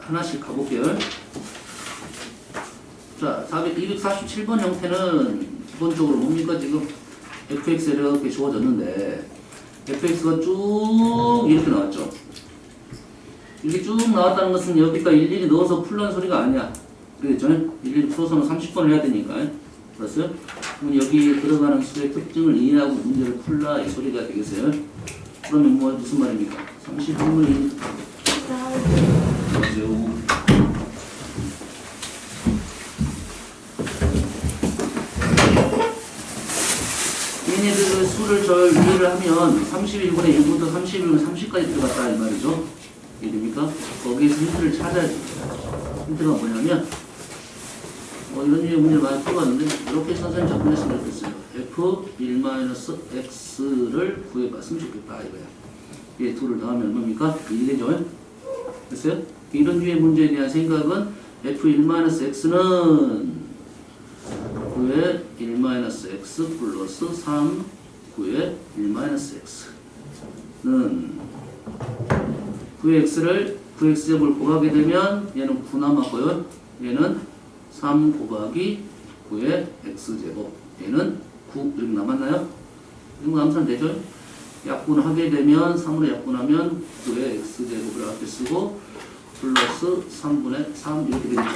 하나씩 가볼게요. 자, 247번 형태는 기본적으로 뭡니까? 지금 fx가 이렇게 주어졌는데 fx가 쭉 이렇게 나왔죠. 이렇게 쭉 나왔다는 것은 여기다 일일이 넣어서 풀라는 소리가 아니야. 그랬죠? 일일이 풀어서는 30번을 해야 되니까. 그렇어요? 그럼 여기 들어가는 수의 특징을 이해하고 문제를 풀라 이 소리가 되겠어요. 그러면 뭐 무슨 말입니까? 30분을 얘네들 수를 절 이해를 하면 31분의 1부터 31분의 30까지 들어갔다 이 말이죠. 이해됩니까? 거기에서 힌트를 찾아야지. 힌트가 뭐냐면 이런 류의 문제를 많이 풀어봤는데 이렇게 선생님이 접근했으면 좋겠어요. f1-x를 구해봤으면 좋겠다 이거야. 얘 둘을 더하면 뭡니까? 1이 되죠? 됐어요? 이런 류의 문제에 대한 생각은 f1-x는 9의 1-x 플러스 3 9의 1-x는 9의 x를 9x제곱을 곱하게 되면 얘는 9 남았고요. 얘는 3 곱하기 9의 x제곱 얘는 9 이렇게 남았나요? 이런 거 암산 되죠? 약분하게 되면 3으로 약분하면 9의 x제곱을 앞에 쓰고 플러스 3분의 3 이렇게 되겠죠.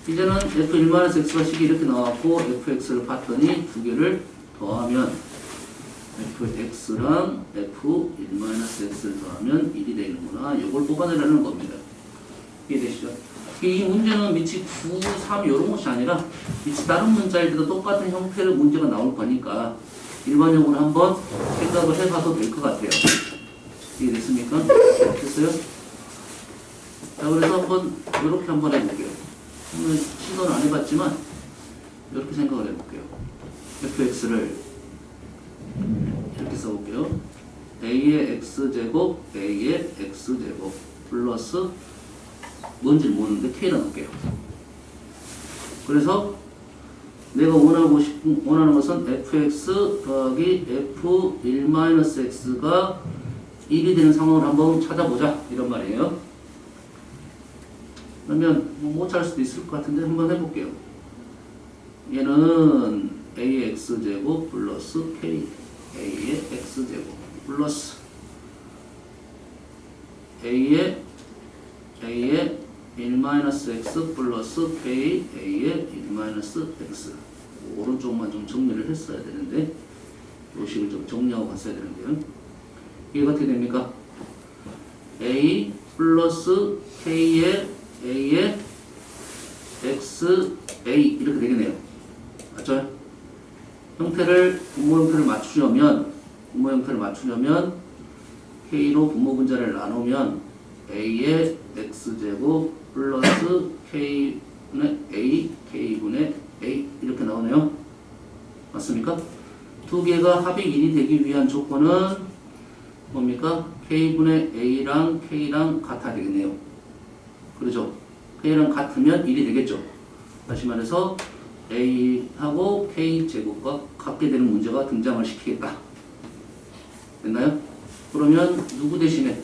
이제는 f1-x가 식이 이렇게 나왔고 fx를 봤더니 두 개를 더하면 fx랑 f1-x를 더하면 1이 되는구나. 이걸 뽑아내라는 겁니다. 이해되시죠? 이 문제는 미치 9, 3 이런 것이 아니라 미치 다른 문자일 때도 똑같은 형태의 문제가 나올 거니까 일반적으로 한번 생각을 해봐도 될 것 같아요. 이해됐습니까? 됐어요? 자, 그래서 한번 이렇게 한번 해볼게요. 시도는 안 해봤지만 이렇게 생각을 해볼게요. fx를 이렇게 써볼게요. a의 x제곱 a의 x제곱 플러스 뭔지를 모르는데 k를 넣을게요. 그래서 내가 원하는 것은 fx 더하기 f1-x가 1이 되는 상황을 한번 찾아보자 이런 말이에요. 그러면 못 찾을 수도 있을 것 같은데 한번 해볼게요. 얘는 a의 x제곱 플러스 k a의 x제곱 플러스 a의 1-x 플러스 k a의 1-x 오른쪽만 좀 정리를 했어야 되는데 이 식을 좀 정리하고 갔어야 되는데요. 이게 어떻게 됩니까? a 플러스 k의 a의 x a 이렇게 되겠네요. 맞죠? 형태를 분모 형태를 맞추려면 k로 분모 분자를 나누면 a의 x제곱 플러스 k분의 a k분의 a 이렇게 나오네요. 맞습니까? 두 개가 합이 1이 되기 위한 조건은 뭡니까? k분의 a랑 k랑 같아야 되겠네요. 그렇죠? k랑 같으면 1이 되겠죠. 다시 말해서 a하고 k제곱과 같게 되는 문제가 등장을 시키겠다. 됐나요? 그러면 누구 대신에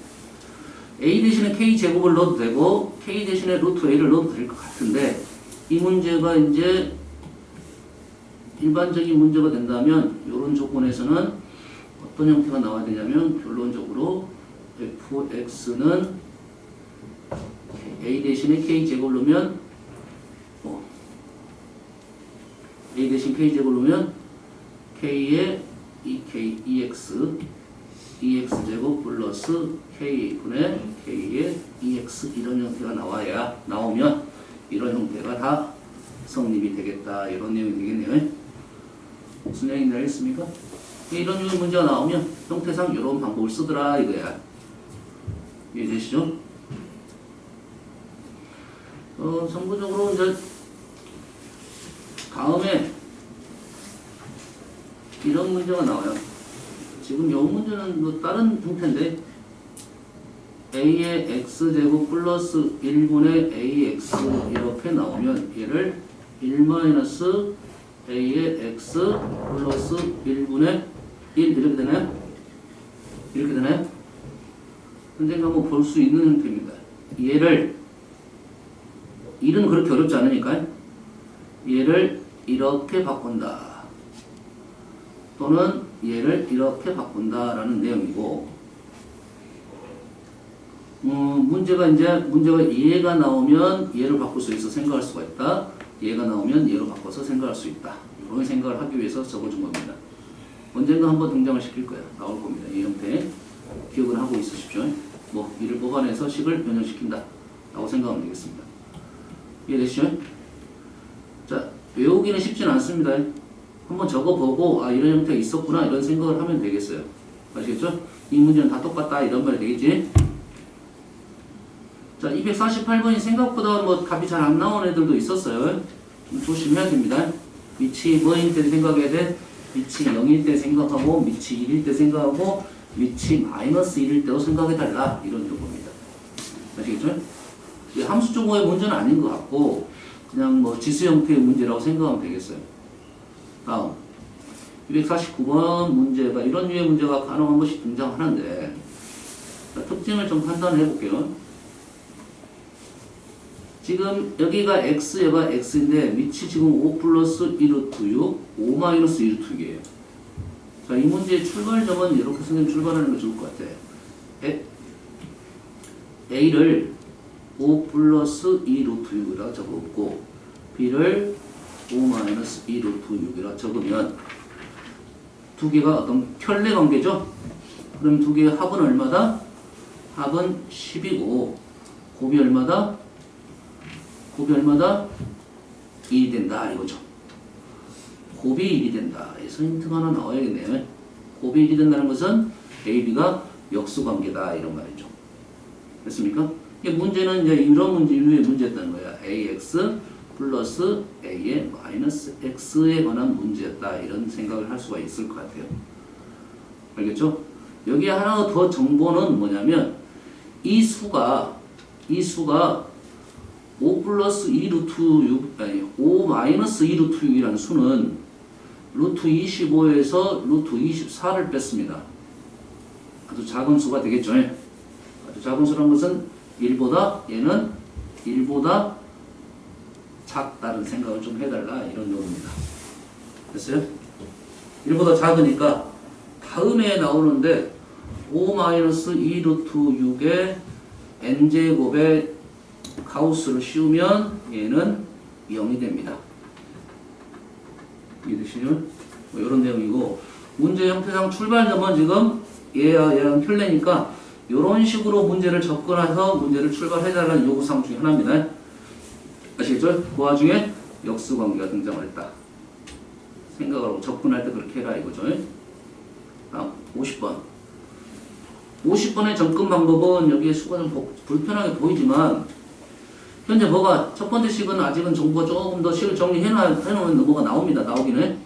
a 대신에 k제곱을 넣어도 되고 k 대신에 루트 a를 넣어도 될 것 같은데 이 문제가 이제 일반적인 문제가 된다면 이런 조건에서는 어떤 형태가 나와야 되냐면 결론적으로 fx는 a 대신에 k제곱을 넣으면 a 대신 k제곱을 넣으면 k의 2x 제곱 플러스 k분의 k의 2x 이런 형태가 나오면 이런 형태가 다 성립이 되겠다 이런 내용이 되겠네요. 무슨 내용인지 알겠습니까? 이런 유의 문제가 나오면 형태상 이런 방법을 쓰더라 이거야. 이해되시죠? 참고적으로 이제 다음에 이런 문제가 나와요. 지금 이 문제는 뭐 다른 형태인데 a의 x제곱 플러스 1분의 ax 이렇게 나오면 얘를 1-a의 x 플러스 1분의 1 이렇게 되나요? 이렇게 되나요? 선생님 한번 볼 수 있는 형태입니다. 얘를 일은 그렇게 어렵지 않으니까 얘를 이렇게 바꾼다. 또는 얘를 이렇게 바꾼다라는 내용이고 문제가 얘가 나오면 얘를 바꿀 수 있어 생각할 수가 있다. 얘가 나오면 얘로 바꿔서 생각할 수 있다. 이런 생각을 하기 위해서 적어준 겁니다. 언젠가 한번 등장을 시킬 거야. 나올 겁니다. 이 형태 기억을 하고 있으십시오. 뭐 이를 보관해서 식을 변형시킨다 라고 생각하면 되겠습니다. 이해되시죠? 자, 외우기는 쉽지는 않습니다. 한번 적어보고 아 이런 형태가 있었구나 이런 생각을 하면 되겠어요. 아시겠죠? 이 문제는 다 똑같다 이런 말이 되겠지? 자, 248번이 생각보다 뭐 답이 잘 안 나오는 애들도 있었어요. 좀 조심해야 됩니다. 위치 뭐일 때 생각해야 돼? 위치 0일 때 생각하고 위치 1일 때 생각하고 위치 마이너스 1일 때도 생각해달라 이런 정보입니다. 아시겠죠? 함수 쪽의 문제는 아닌 것 같고 그냥 뭐 지수 형태의 문제라고 생각하면 되겠어요. 다음 249번 문제가 이런 류의 문제가 간혹 한 번씩 등장하는데 자, 특징을 좀 판단해 볼게요. 지금 여기가 x, 얘가 x인데 위치 지금 5 플러스 1루트 6, 5 마이너스 1루트 6이에요. 자, 이 문제의 출발점은 이렇게 선생님 출발하는 게 좋을 것 같아. a를 5 플러스 2루트 6이라 적었고 b를 5 마이너스 2루트 6이라 적으면 두 개가 어떤 켤레 관계죠? 그럼 두 개의 합은 얼마다? 합은 10이고 곱이 얼마다? 곱이 얼마다? 1이 된다 이거죠. 곱이 1이 된다. 그래서 힌트가 하나 나와야겠네요. 곱이 1이 된다는 것은 A, B가 역수관계다 이런 말이죠. 됐습니까? 이 문제는 이제 이런 문제 이후의 문제였다는 거야. AX 플러스 A의 마이너스 X에 관한 문제였다 이런 생각을 할 수가 있을 것 같아요. 알겠죠? 여기 하나 더 정보는 뭐냐면 이 수가 5 플러스 2 루트 6, 아니 5 마이너스 2 루트 6이라는 수는 루트 25에서 루트 24를 뺐습니다. 아주 작은 수가 되겠죠. 아주 작은 수란 것은 1보다 얘는 1보다 작다는 생각을 좀 해달라 이런 용어입니다. 됐어요? 1보다 작으니까 다음에 나오는데 5 마이너스 2 루트 6의 n제곱에 가우스를 씌우면 얘는 0이 됩니다. 이해되시죠? 뭐 이런 내용이고 문제 형태상 출발점은 지금 얘랑 켤레니까 이런 식으로 문제를 접근해서 문제를 출발해달라는 요구사항 중에 하나입니다. 아시겠죠? 그 와중에 역수관계가 등장을 했다. 생각을 하고 접근할 때 그렇게 해라 이거죠. 다음 50번 50번의 접근 방법은 여기에 수가 좀 불편하게 보이지만 현재 뭐가 첫 번째 식은 아직은 정보가 조금 더 식을 정리해놓으면 뭐가 나오기는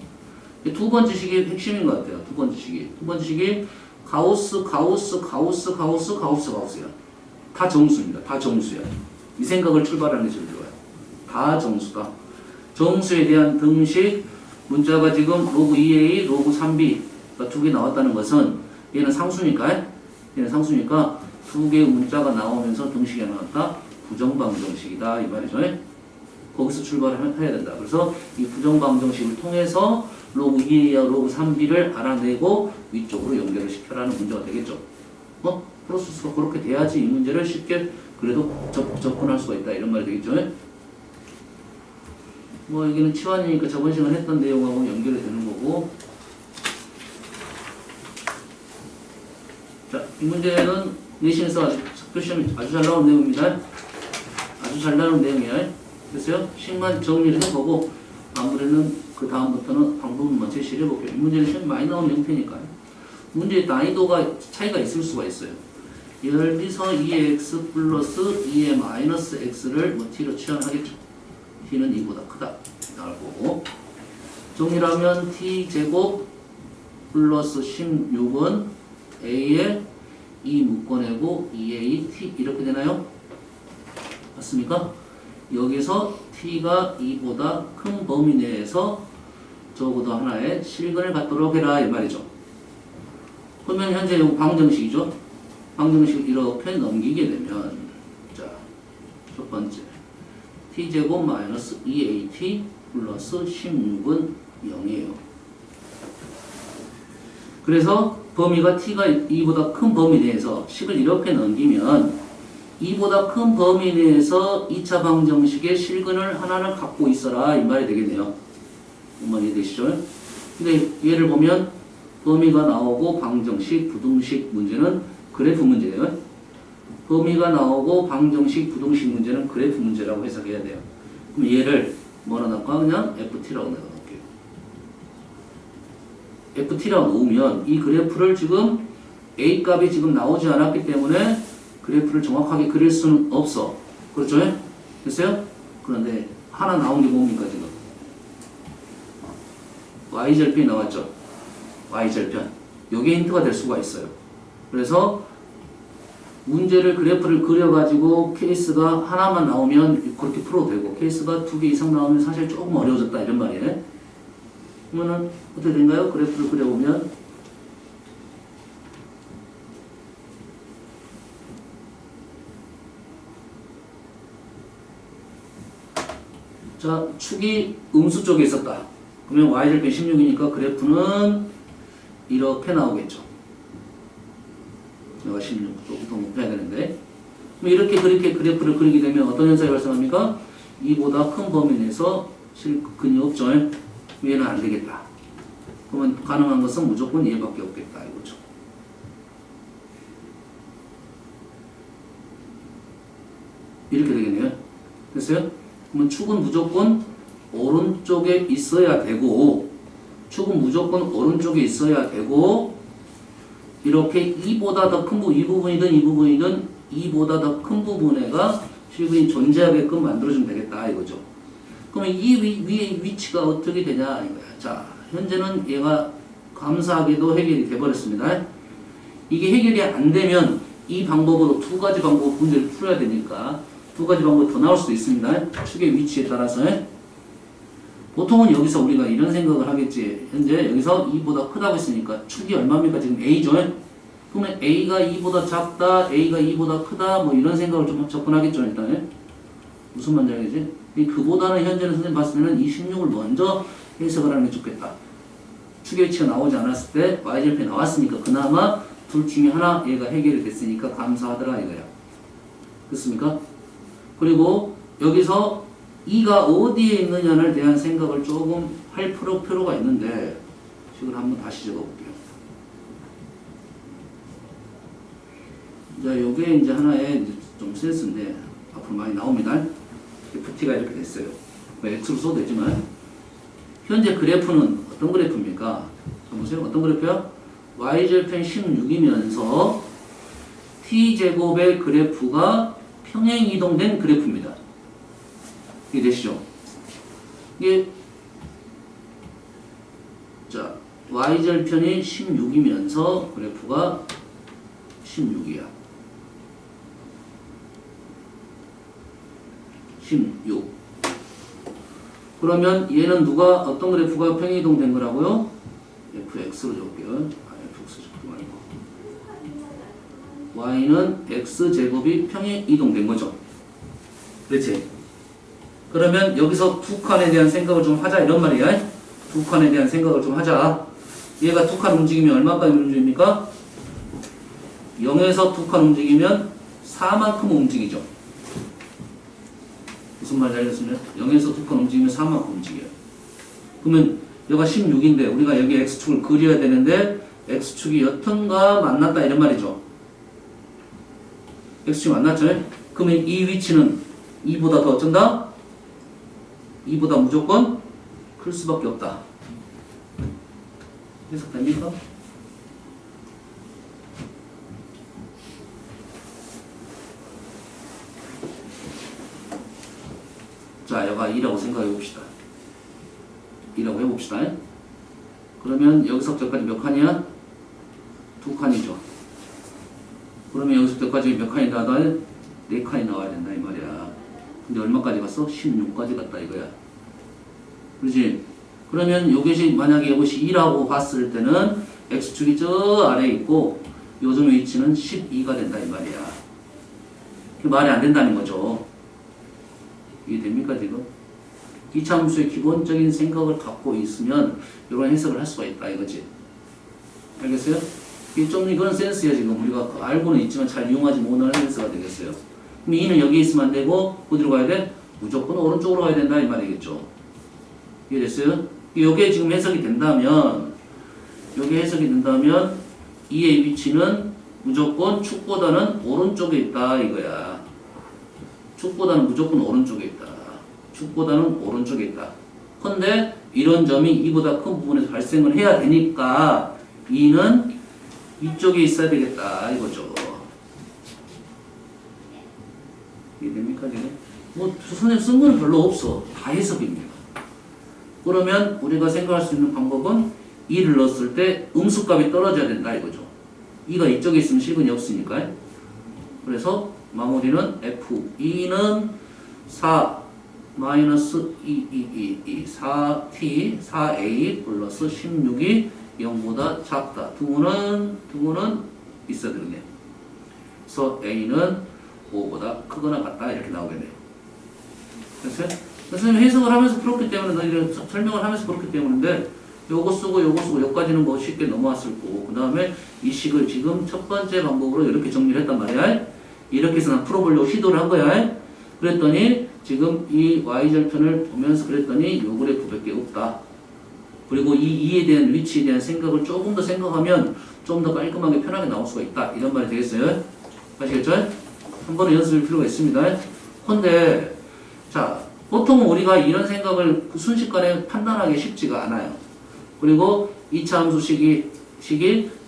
두 번째 식이 핵심인 것 같아요. 두 번째 식이 가우스야. 다 정수입니다. 다 정수야. 이 생각을 출발하는 게 제일 좋아요. 다 정수다. 정수에 대한 등식 문자가 지금 로그 2a, 로그 3b가 두 개 나왔다는 것은 얘는 상수니까 두 개의 문자가 나오면서 등식이 나왔다. 부정방정식이다 이 말이죠. 거기서 출발을 해야 된다. 그래서 이 부정방정식을 통해서 로그 2a와 로그 3b를 알아내고 위쪽으로 연결을 시켜라는 문제가 되겠죠. 프로세스가 그렇게 돼야지 이 문제를 쉽게 그래도 접근할 수가 있다 이런 말이 되겠죠. 뭐 여기는 치환이니까 저번 시간에 했던 내용하고 연결이 되는 거고. 자, 이 문제는 내신에서 표시하면 아주 잘 나온 내용입니다. 아주 잘 나온 내용이야. 됐어요? 식만 정리를 해보고 마무리는 그 다음부터는 방법만 제시를 해볼게요. 이 문제는 시험 많이 나오는 형태니까 문제의 난이도가 차이가 있을 수가 있어요. 예를 들어서 2x 플러스 2의 마이너스 x를 뭐 t로 취한하겠죠. t는 2보다 크다 나올 거고 정리를 하면 t제곱 플러스 16은 a에 2 묶어내고 2a t 이렇게 되나요? 맞습니까? 여기서 t가 2보다 큰 범위 내에서 적어도 하나의 실근을 갖도록 해라 이 말이죠. 그러면 현재 이 방정식이죠. 방정식을 이렇게 넘기게 되면 자 첫 번째 t제곱 마이너스 2at 플러스 16은 0이에요. 그래서 범위가 t가 2보다 큰 범위 내에서 식을 이렇게 넘기면 2보다 큰 범위 내에서 2차 방정식의 실근을 하나를 갖고 있어라 이 말이 되겠네요. 한번 이해되시죠? 근데 얘를 보면 범위가 나오고 방정식, 부등식 문제는 그래프 문제예요. 범위가 나오고 방정식, 부등식 문제는 그래프 문제라고 해석해야 돼요. 그럼 얘를 뭐라 넣을까? 그냥 ft라고 넣어놓을게요. ft라고 놓으면 이 그래프를 지금 a 값이 지금 나오지 않았기 때문에 그래프를 정확하게 그릴 수는 없어. 그렇죠? 됐어요? 그런데 하나 나온 게 뭡니까 지금? y절편이 나왔죠? y절편. 요게 힌트가 될 수가 있어요. 그래서 문제를 그래프를 그려가지고 케이스가 하나만 나오면 그렇게 풀어도 되고 케이스가 2개 이상 나오면 사실 조금 어려워졌다 이런 말이에요. 그러면은 어떻게 된가요? 그래프를 그려보면 자, 축이 음수 쪽에 있었다. 그러면 y절편 16이니까 그래프는 이렇게 나오겠죠. 내가 16 조금 더 높여야 되는데 이렇게 그렇게 그래프를 그리게 되면 어떤 현상이 발생합니까? 이보다 큰 범위 내에서 실근이 없죠. 얘는 안 되겠다. 그러면 가능한 것은 무조건 얘밖에 없겠다 이거죠. 이렇게 되겠네요. 됐어요? 그러면 축은 무조건 오른쪽에 있어야 되고 축은 무조건 오른쪽에 있어야 되고 이렇게 2보다 더 큰 부분, 이 부분이든 2보다 더 큰 부분에가 실근이 존재하게끔 만들어주면 되겠다 이거죠. 그러면 이 위의 위치가 어떻게 되냐 이거야. 자, 현재는 얘가 감사하게도 해결이 돼버렸습니다. 이게 해결이 안 되면 이 방법으로 두 가지 방법 문제를 풀어야 되니까 두 가지 방법이 더 나올 수도 있습니다. 축의 위치에 따라서. 보통은 여기서 우리가 이런 생각을 하겠지. 현재 여기서 2보다 크다고 했으니까 축이 얼마입니까? 지금 A죠. 그러면 A가 2보다 작다, A가 2보다 크다 뭐 이런 생각을 좀 접근하겠죠. 일단. 무슨 말인지 알겠지? 그보다는 현재는 선생님 봤을 때는 이 16을 먼저 해석을 하는 게 좋겠다. 축의 위치가 나오지 않았을 때 y절편이 나왔으니까 그나마 둘 중에 하나 얘가 해결이 됐으니까 감사하더라 이거야. 그렇습니까? 그리고 여기서 2가 어디에 있느냐를 대한 생각을 조금 할 필요가 있는데 식을 한번 다시 적어볼게요. 자, 요게 이제 하나의 좀 센스인데 앞으로 많이 나옵니다. ft가 이렇게 됐어요. 뭐 x로 써도 되지만 현재 그래프는 어떤 그래프입니까? 자, 보세요. 어떤 그래프야? y절편 16이면서 t제곱의 그래프가 평행이동된 그래프입니다. 이게 되시죠? 이게 자 y절편이 16이면서 그래프가 16이야. 16. 그러면 얘는 누가 어떤 그래프가 평행이동된 거라고요? fx로 적을게요. fx 적고 아니고 y는 x제곱이 평행이동된 거죠. 그렇지? 그러면 여기서 두 칸에 대한 생각을 좀 하자 이런 말이야. 두 칸에 대한 생각을 좀 하자. 얘가 두 칸 움직이면 얼마까지 움직입니까? 0에서 두 칸 움직이면 4만큼 움직이죠. 무슨 말인지 알겠습니까? 0에서 두 칸 움직이면 4만큼 움직여요. 그러면 여기가 16인데 우리가 여기 x축을 그려야 되는데 x축이 여튼가 만났다 이런 말이죠. x축이 만났죠? 그러면 이 위치는 2보다 더 어쩐다? 2보다 무조건 클 수밖에 없다. 해석됩니까? 자, 여가 2라고 생각해 봅시다. 2라고 해봅시다. 그러면 여기서부터 여기까지 몇 칸이야? 두 칸이죠. 그러면 여기서부터 여기까지 몇 칸이 나와야 돼? 네 칸이 나와야 된다 이 말이야. 근데 얼마까지 갔어? 16까지 갔다 이거야. 그렇지? 그러면 요것이 만약에 이것이 2라고 봤을 때는 x축이 저 아래에 있고 요점의 위치는 12가 된다 이 말이야. 말이 안 된다는 거죠. 이해됩니까 지금? 이차 함수의 기본적인 생각을 갖고 있으면 이런 해석을 할 수가 있다 이거지. 알겠어요? 이게 좀 그런 센스야 지금 우리가 알고는 있지만 잘 이용하지 못하는 센스가 되겠어요. 그럼 이는 여기 있으면 안 되고 어디로 가야 돼? 무조건 오른쪽으로 가야 된다 이 말이겠죠. 이해됐어요? 이게 지금 해석이 된다면 이의 위치는 무조건 축보다는 오른쪽에 있다 이거야. 축보다는 무조건 오른쪽에 있다. 축보다는 오른쪽에 있다. 근데 이런 점이 이보다 큰 부분에서 발생을 해야 되니까 이는 이쪽에 있어야 되겠다 이거죠. 이해됩니까 지금? 뭐 선생님 쓴 거는 별로 없어. 다 해석입니다. 그러면 우리가 생각할 수 있는 방법은 2를 넣었을 때 음수값이 떨어져야 된다 이거죠. 2가 이쪽에 있으면 실근이 없으니까. 그래서 마무리는 F 2는 4 마이너스 4t 4a 플러스 16이 0보다 작다. 등호는 있어야 되겠네요. 그래서 a는 5보다 크거나 같다 이렇게 나오겠네요. 됐어요? 선생님 해석을 하면서 그렇기 때문에 설명을 하면서 그렇기 때문인데 요거 쓰고 요까지는 뭐 쉽게 넘어왔을 거고 그 다음에 이 식을 지금 첫 번째 방법으로 이렇게 정리를 했단 말이야. 이렇게 해서 난 풀어보려고 시도를 한 거야. 그랬더니 지금 이 y절편을 보면서 그랬더니 요 그래프밖에 없다. 그리고 이 2에 대한 위치에 대한 생각을 조금 더 생각하면 좀 더 깔끔하게 편하게 나올 수가 있다. 이런 말이 되겠어요? 아시겠죠? 한 번은 연습할 필요가 있습니다. 근데 자 보통 우리가 이런 생각을 순식간에 판단하기 쉽지가 않아요. 그리고 2차 함수 식이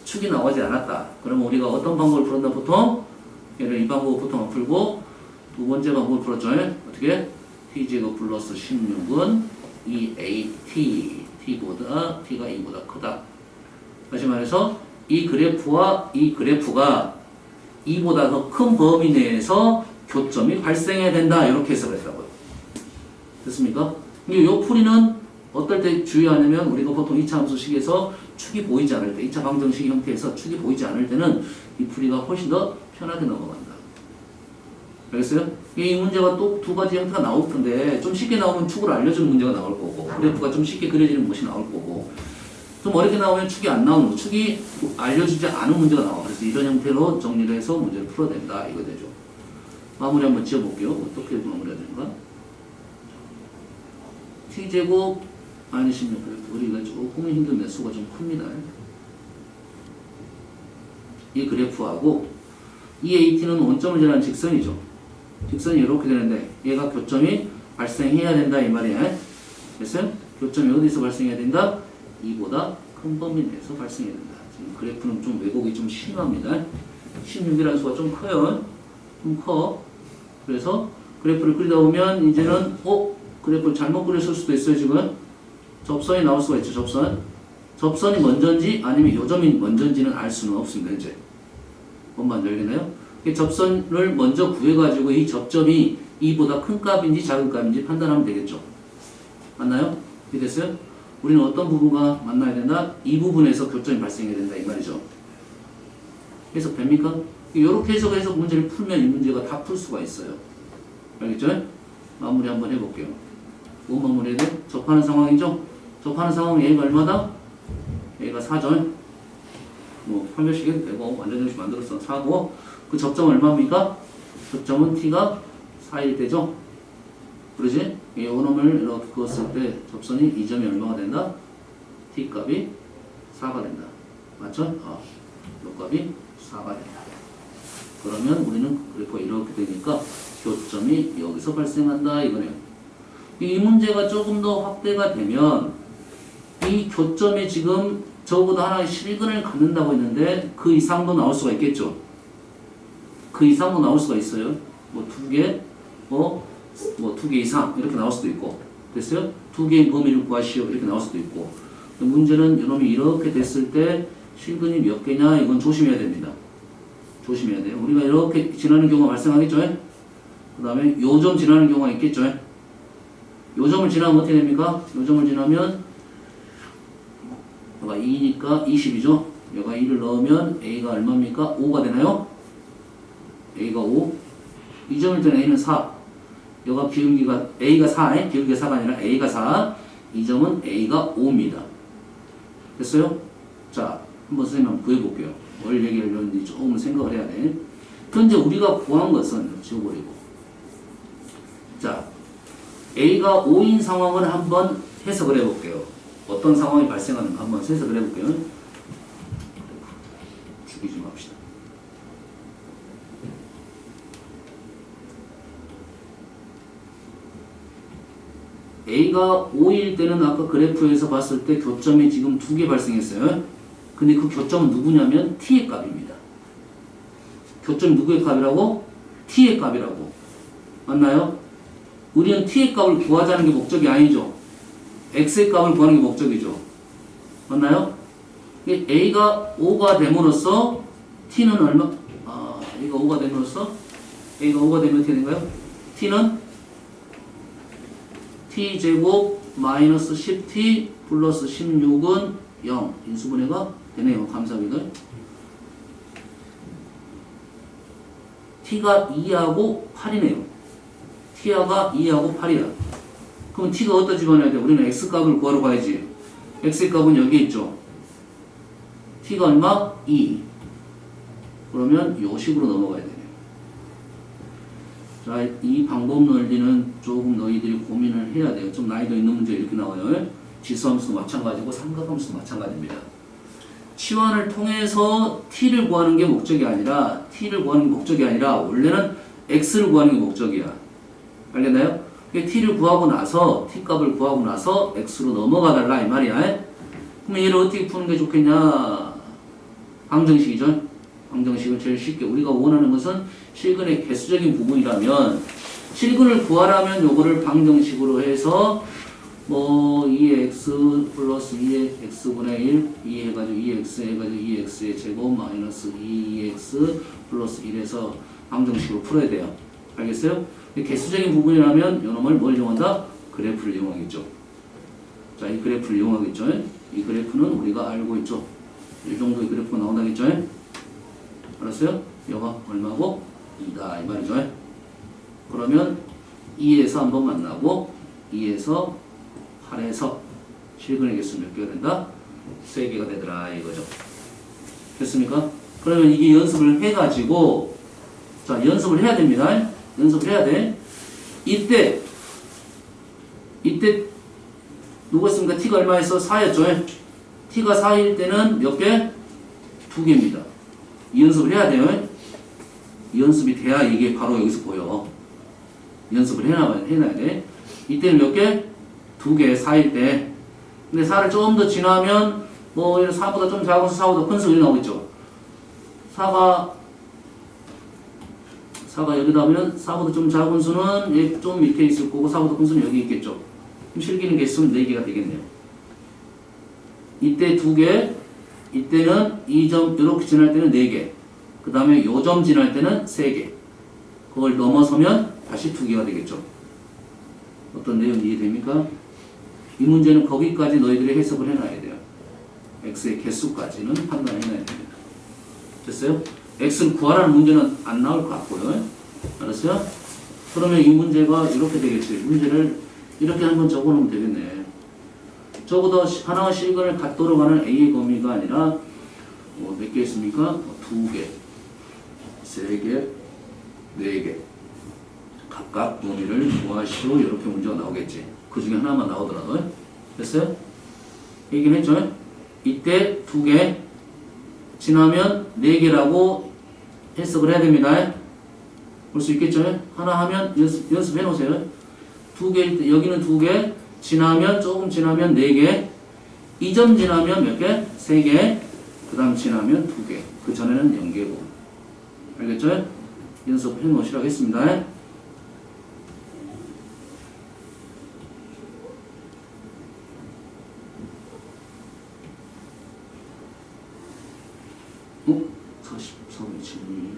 축이 나오지 않았다. 그러면 우리가 어떤 방법을 풀었나 보통? 얘를 이 방법을 보통 풀고 두 번째 방법을 풀었죠. 어떻게? t제곱 플러스 16은 2at t가 2보다 크다. 다시 말해서 이 그래프와 이 그래프가 2보다 더 큰 범위 내에서 교점이 발생해야 된다. 이렇게 해석을 했다고요. 됐습니까? 이 풀이는 어떨 때 주의하냐면 우리가 보통 2차 함수식에서 축이 보이지 않을 때 2차 방정식 형태에서 축이 보이지 않을 때는 이 풀이가 훨씬 더 편하게 넘어간다. 알겠어요? 이 문제가 또 두 가지 형태가 나올 텐데 좀 쉽게 나오면 축을 알려주는 문제가 나올 거고 그래프가 좀 쉽게 그려지는 것이 나올 거고 좀 어렵게 나오면 축이 안 나오는 거 축이 알려주지 않은 문제가 나와. 그래서 이런 형태로 정리를 해서 문제를 풀어야 된다. 이거 되죠. 마무리 한번 지어볼게요. 어떻게 마무리해야 되는가? t제곱 마이너스 16 우리가 조금 힘든 매수가 좀 큽니다. 이 그래프하고 이 AT는 원점을 지나는 직선이죠. 직선이 이렇게 되는데 얘가 교점이 발생해야 된다 이 말이야. 그래서 교점이 어디서 발생해야 된다? 이보다 큰 범위 내에서 발생해야 된다. 지금 그래프는 좀 왜곡이 좀 심합니다. 16이라는 수가 좀 커요. 좀 커. 그래서 그래프를 그리다 보면 이제는 그래프를 잘못 그렸을 수도 있어요. 지금 접선이 나올 수가 있죠. 접선이 먼저인지 아니면 요점이 먼저인지는 알 수는 없습니다. 이제 뭔 말인지 알겠나요? 접선을 먼저 구해가지고 이 접점이 2보다 큰 값인지 작은 값인지 판단하면 되겠죠. 맞나요? 이해됐어요? 우리는 어떤 부분과 만나야 된다? 이 부분에서 교점이 발생해야 된다 이 말이죠. 해석 됩니까? 이렇게 해석해서 문제를 풀면 이 문제가 다 풀 수가 있어요. 알겠죠? 마무리 한번 해볼게요. 뭐 마무리해야 돼? 접하는 상황이죠? 접하는 상황 A가 얼마다? A가 4죠? 뭐 8몇씩이 되고 완전정식 만들었어. 4고 그 접점은 얼마입니까? 접점은 T가 4일 되죠? 그러지? 이 요놈을 이렇게 그었을 때 접선이 이 점이 얼마가 된다? T 값이 4가 된다. 맞죠? 요 값이 4가 된다. 그러면 우리는 그래프가 이렇게 되니까 교점이 여기서 발생한다 이거네요. 이 문제가 조금 더 확대가 되면 이 교점이 지금 저보다 하나의 실근을 갖는다고 했는데 그 이상도 나올 수가 있겠죠. 그 이상도 나올 수가 있어요. 뭐 2개, 뭐 2개 이상 이렇게 나올 수도 있고 됐어요? 2개의 범위를 구하시오 이렇게 나올 수도 있고 문제는 이놈이 이렇게 됐을 때 실근이 몇 개냐 이건 조심해야 됩니다. 조심해야 돼요. 우리가 이렇게 지나는 경우가 발생하겠죠. 그 다음에 요점 지나는 경우가 있겠죠. 요점을 지나면 어떻게 됩니까? 요점을 지나면 여기가 2니까 20이죠. 여기가 2를 넣으면 A가 얼마입니까? 5가 되나요? A가 5. 이 점일 때는 A는 4. 여가 기울기가 A가 4에 기울기가 4가 아니라 A가 4, 이 점은 A가 5입니다. 됐어요? 자, 한번 선생님 한번 구해볼게요. 뭘 얘기하려는지 조금 생각을 해야 돼. 현재 우리가 구한 것은 지워버리고, 자, A가 5인 상황을 한번 해석을 해볼게요. 어떤 상황이 발생하는가 한번 해석을 해볼게요. 죽이지 맙시다. A가 5일 때는 아까 그래프에서 봤을 때 교점이 지금 2개 발생했어요. 근데 그 교점은 누구냐면 T의 값입니다. 교점이 누구의 값이라고? T의 값이라고. 맞나요? 우리는 T의 값을 구하자는 게 목적이 아니죠. X의 값을 구하는 게 목적이죠. 맞나요? A가 5가 됨으로써 T는 얼마? A가 5가 됨으로써 A가 5가 되면 어떻게 된가요? T는 T제곱 마이너스 10T 플러스 16은 0 인수분해가 되네요. 감사합니다. T가 2하고 8이네요. T가 2하고 8이야. 그럼 T가 어디다 집어넣어야 돼? 우리는 X값을 구하러 가야지. X의 값은 여기 있죠. T가 얼마? 2. 그러면 요 식으로 넘어가야 되네요. 자, 이 방법 논리는 조금 너희들이 고민을 해야 돼요. 좀 난이도 있는 문제 이렇게 나와요. 지수함수도 마찬가지고 삼각함수도 마찬가지입니다. 치환을 통해서 T를 구하는 게 목적이 아니라 원래는 X를 구하는 게 목적이야. 알겠나요? T를 구하고 나서 T값을 구하고 나서 X로 넘어가 달라 이 말이야. 그럼 얘를 어떻게 푸는 게 좋겠냐? 방정식이죠. 방정식은 제일 쉽게 우리가 원하는 것은 실근의 개수적인 부분이라면 실근을 구하려면 요거를 방정식으로 해서 뭐 2x 플러스 2x분의 1 2 해가지고 2x 해가지고 2x의 제곱 마이너스 2x 플러스 1에서 방정식으로 풀어야 돼요. 알겠어요? 개수적인 부분이라면 요놈을 뭘 이용한다? 그래프를 이용하겠죠. 자, 이 그래프를 이용하겠죠. 이 그래프는 우리가 알고 있죠. 이 정도의 그래프가 나온다겠죠. 알았어요? 여가 얼마고? 2다 이 말이죠. 그러면 2에서 한번 만나고 2에서 8에서 실근의 개수 몇 개가 된다? 3개가 되더라 이거죠. 됐습니까? 그러면 이게 연습을 해가지고 자 연습을 해야 됩니다. 연습을 해야 돼. 이때 누가 있습니까? T가 얼마였어? 4였죠. T가 4일 때는 몇 개? 2개입니다. 이 연습을 해야 돼요. 이 연습이 돼야 이게 바로 여기서 보여. 연습을 해놔야 돼. 이때는 몇 개? 2개, 4일 때. 근데 4를 좀 더 지나면, 뭐, 4보다 좀 작은 수, 4보다 큰 수, 이렇게 나오겠죠. 4가 여기다 하면 4보다 좀 작은 수는 좀 밑에 있을 거고, 4보다 큰 수는 여기 있겠죠. 그럼 실기는 개수는 4개가 되겠네요. 이때 2개, 이때는 2점, 이렇게 지날 때는 4개. 그 다음에 요점 지날 때는 3개. 그걸 넘어서면 다시 2개가 되겠죠. 어떤 내용 이해됩니까? 이 문제는 거기까지 너희들이 해석을 해놔야 돼요. x의 개수까지는 판단해놔야 됩니다. 됐어요? x를 구하라는 문제는 안 나올 것 같고요. 알았어요? 그러면 이 문제가 이렇게 되겠지. 문제를 이렇게 한번 적어놓으면 되겠네. 적어도 하나와 실근을 갖도록 하는 a의 범위가 아니라 몇 개 있습니까? 2개, 3개, 4개 각각 범위를 구하시오. 이렇게 문제가 나오겠지. 그 중에 하나만 나오더라도. 됐어요? 얘기는 했죠? 이때 2개 지나면 4개라고 해석을 해야 됩니다. 볼 수 있겠죠? 하나 하면 연습해 놓으세요. 2개, 여기는 2개 지나면 조금 지나면 4개 2점 지나면 몇 개? 3개 그 다음 지나면 2개 그 전에는 0개고 알겠죠? 연습해 놓으시라고 했습니다. 어? 44분 질문이네.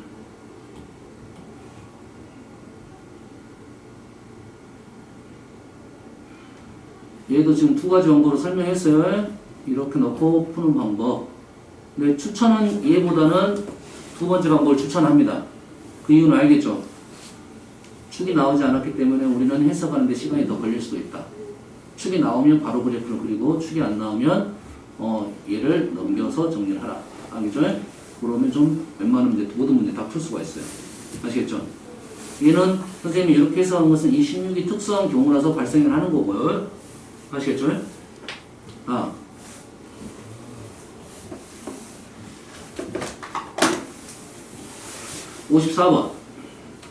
얘도 지금 2가지 원고로 설명했어요. 이렇게 넣고 푸는 방법. 근데 추천은 얘보다는 두 번째 방법을 추천합니다. 그 이유는 알겠죠? 축이 나오지 않았기 때문에 우리는 해석하는데 시간이 더 걸릴 수도 있다. 축이 나오면 바로 그래프를 그리고 축이 안 나오면 얘를 넘겨서 정리를 하라. 알겠죠? 그러면 좀 웬만한 문제, 모든 문제 다 풀 수가 있어요. 아시겠죠? 얘는 선생님이 이렇게 해석한 것은 이 16이 특수한 경우라서 발생을 하는 거고요. 아시겠죠? 54번.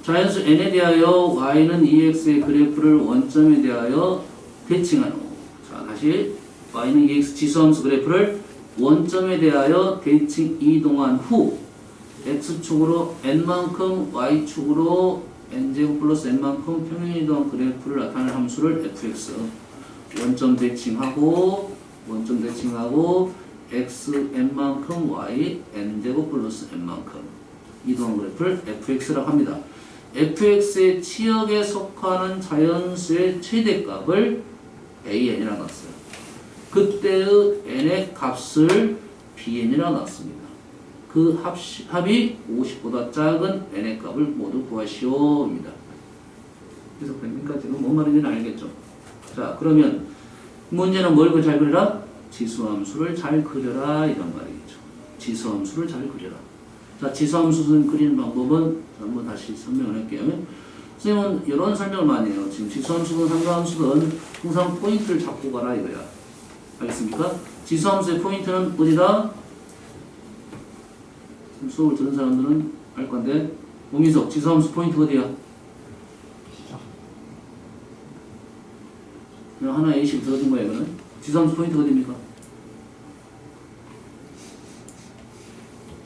자연수 n에 대하여 y는 ex의 그래프를 원점에 대하여 대칭하는 거. 자, 다시 y는 ex 지수함수 그래프를 원점에 대하여 대칭 이동한 후 x축으로 n만큼 y축으로 n제곱 플러스 n만큼 평행 이동한 그래프를 나타내는 함수를 fx 원점 대칭하고 x n만큼 y n제곱 플러스 n만큼 이동한 그래프를 fx라고 합니다. fx의 치역에 속하는 자연수의 최대값을 an이라고 놨어요. 그때의 n의 값을 bn이라고 놨습니다. 그 합이 50보다 작은 n의 값을 모두 구하시오입니다. 그래서 됩니까? 지금 뭔 말인지는 알겠죠? 자, 그러면 문제는 뭘 잘 그려라? 지수함수를 잘 그려라 이런 말이겠죠. 지수함수를 잘 그려라. 자, 지수함수를 그리는 방법은 한번 다시 설명을 할게요. 선생님은 이런 설명을 많이 해요. 지금 지수함수든 상가함수든 항상 포인트를 잡고 가라 이거야. 알겠습니까? 지수함수의 포인트는 어디다? 수업을 들은 사람들은 알 건데, 오민석, 지수함수 포인트 어디야? 그냥 하나 A씩 들어준 거야, 이거는. 지수함수 포인트 어디입니까?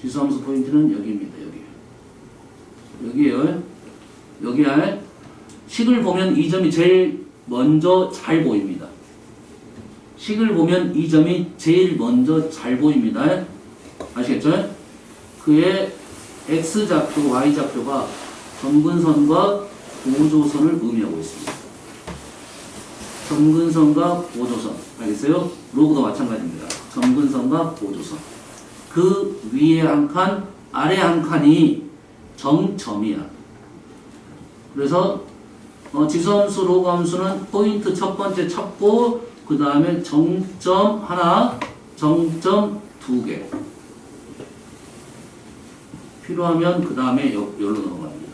지수함수 포인트는 여기입니다, 여기. 여기에요. 여기에 식을 보면 이 점이 제일 먼저 잘 보입니다. 식을 보면 이 점이 제일 먼저 잘 보입니다. 아시겠죠? 그의 x좌표, y좌표가 점근선과 보조선을 의미하고 있습니다. 점근선과 보조선. 알겠어요? 로그도 마찬가지입니다. 점근선과 보조선. 그 위에 한 칸, 아래 한 칸이 정점이야. 그래서 지수함수, 로그함수는 포인트 첫 번째 찾고 그 다음에 정점 하나, 정점 두 개. 필요하면 그 다음에 여기로 넘어갑니다.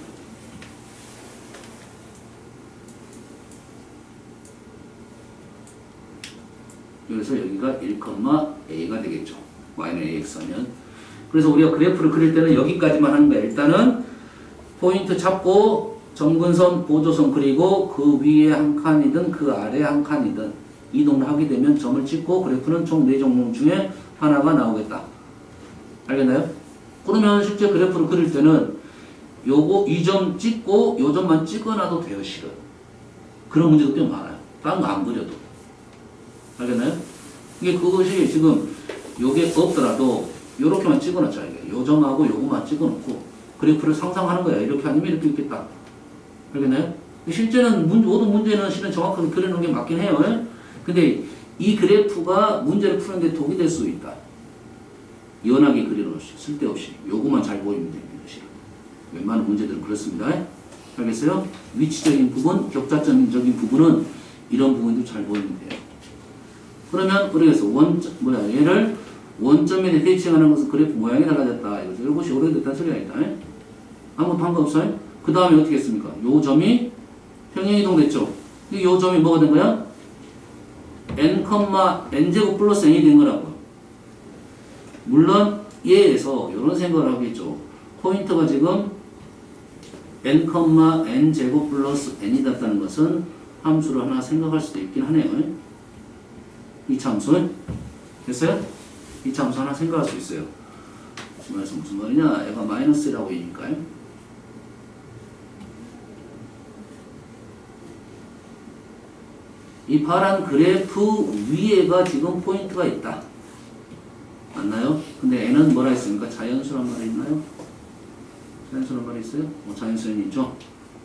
그래서 여기가 1,a가 되겠죠. y는 ax 하면. 그래서 우리가 그래프를 그릴 때는 여기까지만 하는 거야. 일단은 포인트 잡고 점근선, 보조선 그리고 그 위에 한 칸이든 그 아래 한 칸이든 이동을 하게 되면 점을 찍고 그래프는 총 4종목 중에 하나가 나오겠다. 알겠나요? 그러면 실제 그래프를 그릴 때는 요거 이 점 찍고 요 점만 찍어놔도 돼요, 실은. 그런 문제도 꽤 많아요. 다른 거 안 그려도. 알겠나요? 이게 그것이 지금 요게 없더라도 요렇게만 찍어놨죠. 이게. 요 점하고 요거만 찍어놓고 그래프를 상상하는 거야. 이렇게 아니면 이렇게 있겠다. 알겠나요? 실제는 모든 문제는 실은 정확하게 그려놓은 게 맞긴 해요. 근데 이 그래프가 문제를 푸는데 독이 될 수 있다. 연하게 그려놓으시 쓸데없이 요거만 잘 보이면 됩니다. 웬만한 문제들은 그렇습니다. 알겠어요? 위치적인 부분, 격자점적인 부분은 이런 부분도 잘 보이면 돼요. 그러면 그래서 얘를 원점에 대칭하는 것은 그래프 모양이 달라졌다. 이것이 오래됐다는 소리가 있다. 아무 상관없어요? 그 다음에 어떻게 했습니까? 요 점이 평행이동 됐죠? 요 점이 뭐가 된 거야? n제곱 플러스 n이 된 거라고. 물론 얘에서 이런 생각을 하겠죠. 포인트가 지금 n제곱 플러스 n이 닿다는 것은 함수를 하나 생각할 수도 있긴 하네요. 이 함수 됐어요? 이 함수 하나 생각할 수 있어요. 무슨 말이냐? 얘가 마이너스라고 얘기니까요. 이 파란 그래프 위에가 지금 포인트가 있다. 맞나요? 근데 n은 뭐라 했습니까? 자연수란 말이 있나요? 자연수란 말이 있어요? 자연수는 있죠?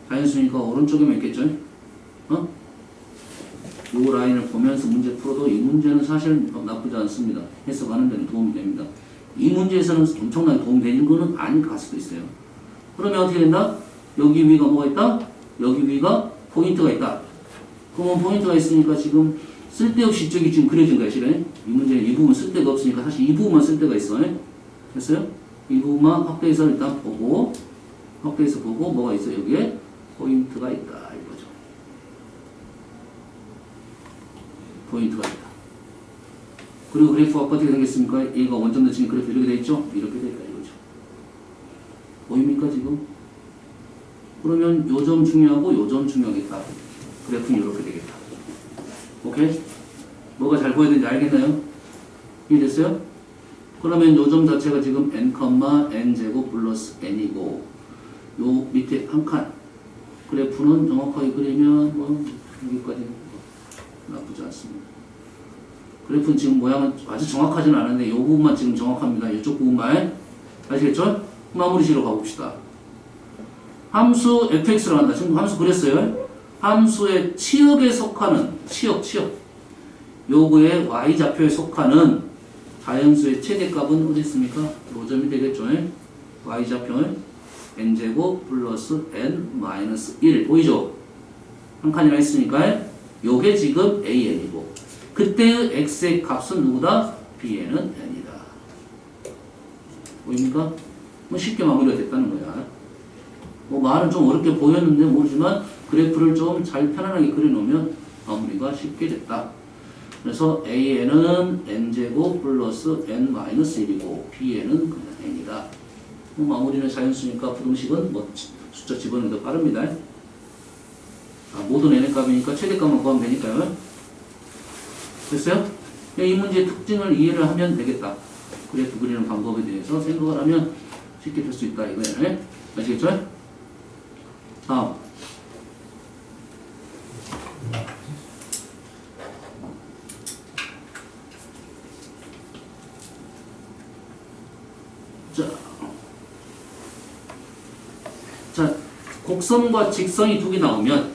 자연수니까 오른쪽에만 있겠죠? 이 라인을 보면서 문제 풀어도 이 문제는 사실 나쁘지 않습니다. 해석하는 데는 도움이 됩니다. 이 문제에서는 엄청나게 도움이 되는 거는 아닐 갈 수도 있어요. 그러면 어떻게 된다? 여기 위가 뭐가 있다? 여기 위가 포인트가 있다. 그러면 포인트가 있으니까 지금 쓸데없이 이쪽이 지금 그려진 거야, 실은. 이 문제는 이 부분 쓸데가 없으니까 사실 이 부분만 쓸데가 있어. 됐어요? 이 부분만 확대해서 일단 보고, 확대해서 보고, 뭐가 있어? 여기에 포인트가 있다. 이거죠. 포인트가 있다. 그리고 그래프가 어떻게 되겠습니까? 얘가 원점 대칭 그래프 이렇게 돼 있죠? 이렇게 돼 있다. 이거죠. 보입니까, 지금? 그러면 요 점 중요하고 요 점 중요하겠다. 그래프는 이렇게 되겠다. 오케이? 뭐가 잘 보여야 되는지 알겠나요? 이해됐어요? 그러면 요 점 자체가 지금 n, n제곱 플러스 n이고 요 밑에 한 칸 그래프는 정확하게 그리면 뭐 여기까지 나쁘지 않습니다. 그래프는 지금 모양은 아주 정확하지는 않은데 요 부분만 지금 정확합니다. 이쪽 부분만 아시겠죠? 마무리시로 가봅시다. 함수 fx로 한다. 지금 함수 그렸어요. 함수의 치역에 속하는 치역 요거의 y좌표에 속하는 자연수의 최대값은 어디 있습니까? 요점이 되겠죠. y좌표는 n제곱 플러스 n 마이너스 1 보이죠? 한 칸이나 있으니까 요게 지금 an이고 그때의 x의 값은 누구다? bn은 n이다. 보입니까? 뭐 쉽게 마무리가 됐다는 거야. 뭐 말은 좀 어렵게 보였는데 모르지만 그래프를 좀 잘 편안하게 그려놓으면 마무리가 쉽게 됐다. 그래서 an은 n제곱 플러스 n 마이너스 1이고 bn은 그냥 n이다. 뭐 마무리는 자연수니까 부등식은 뭐 숫자 집어넣는 게 빠릅니다. 모든 n의 값이니까 최대값만 구하면 되니까요. 됐어요? 이 문제의 특징을 이해를 하면 되겠다. 그래프 그리는 방법에 대해서 생각을 하면 쉽게 될 수 있다 이거예요. 아시겠죠? 다음. 자, 곡선과 직선이 두 개 나오면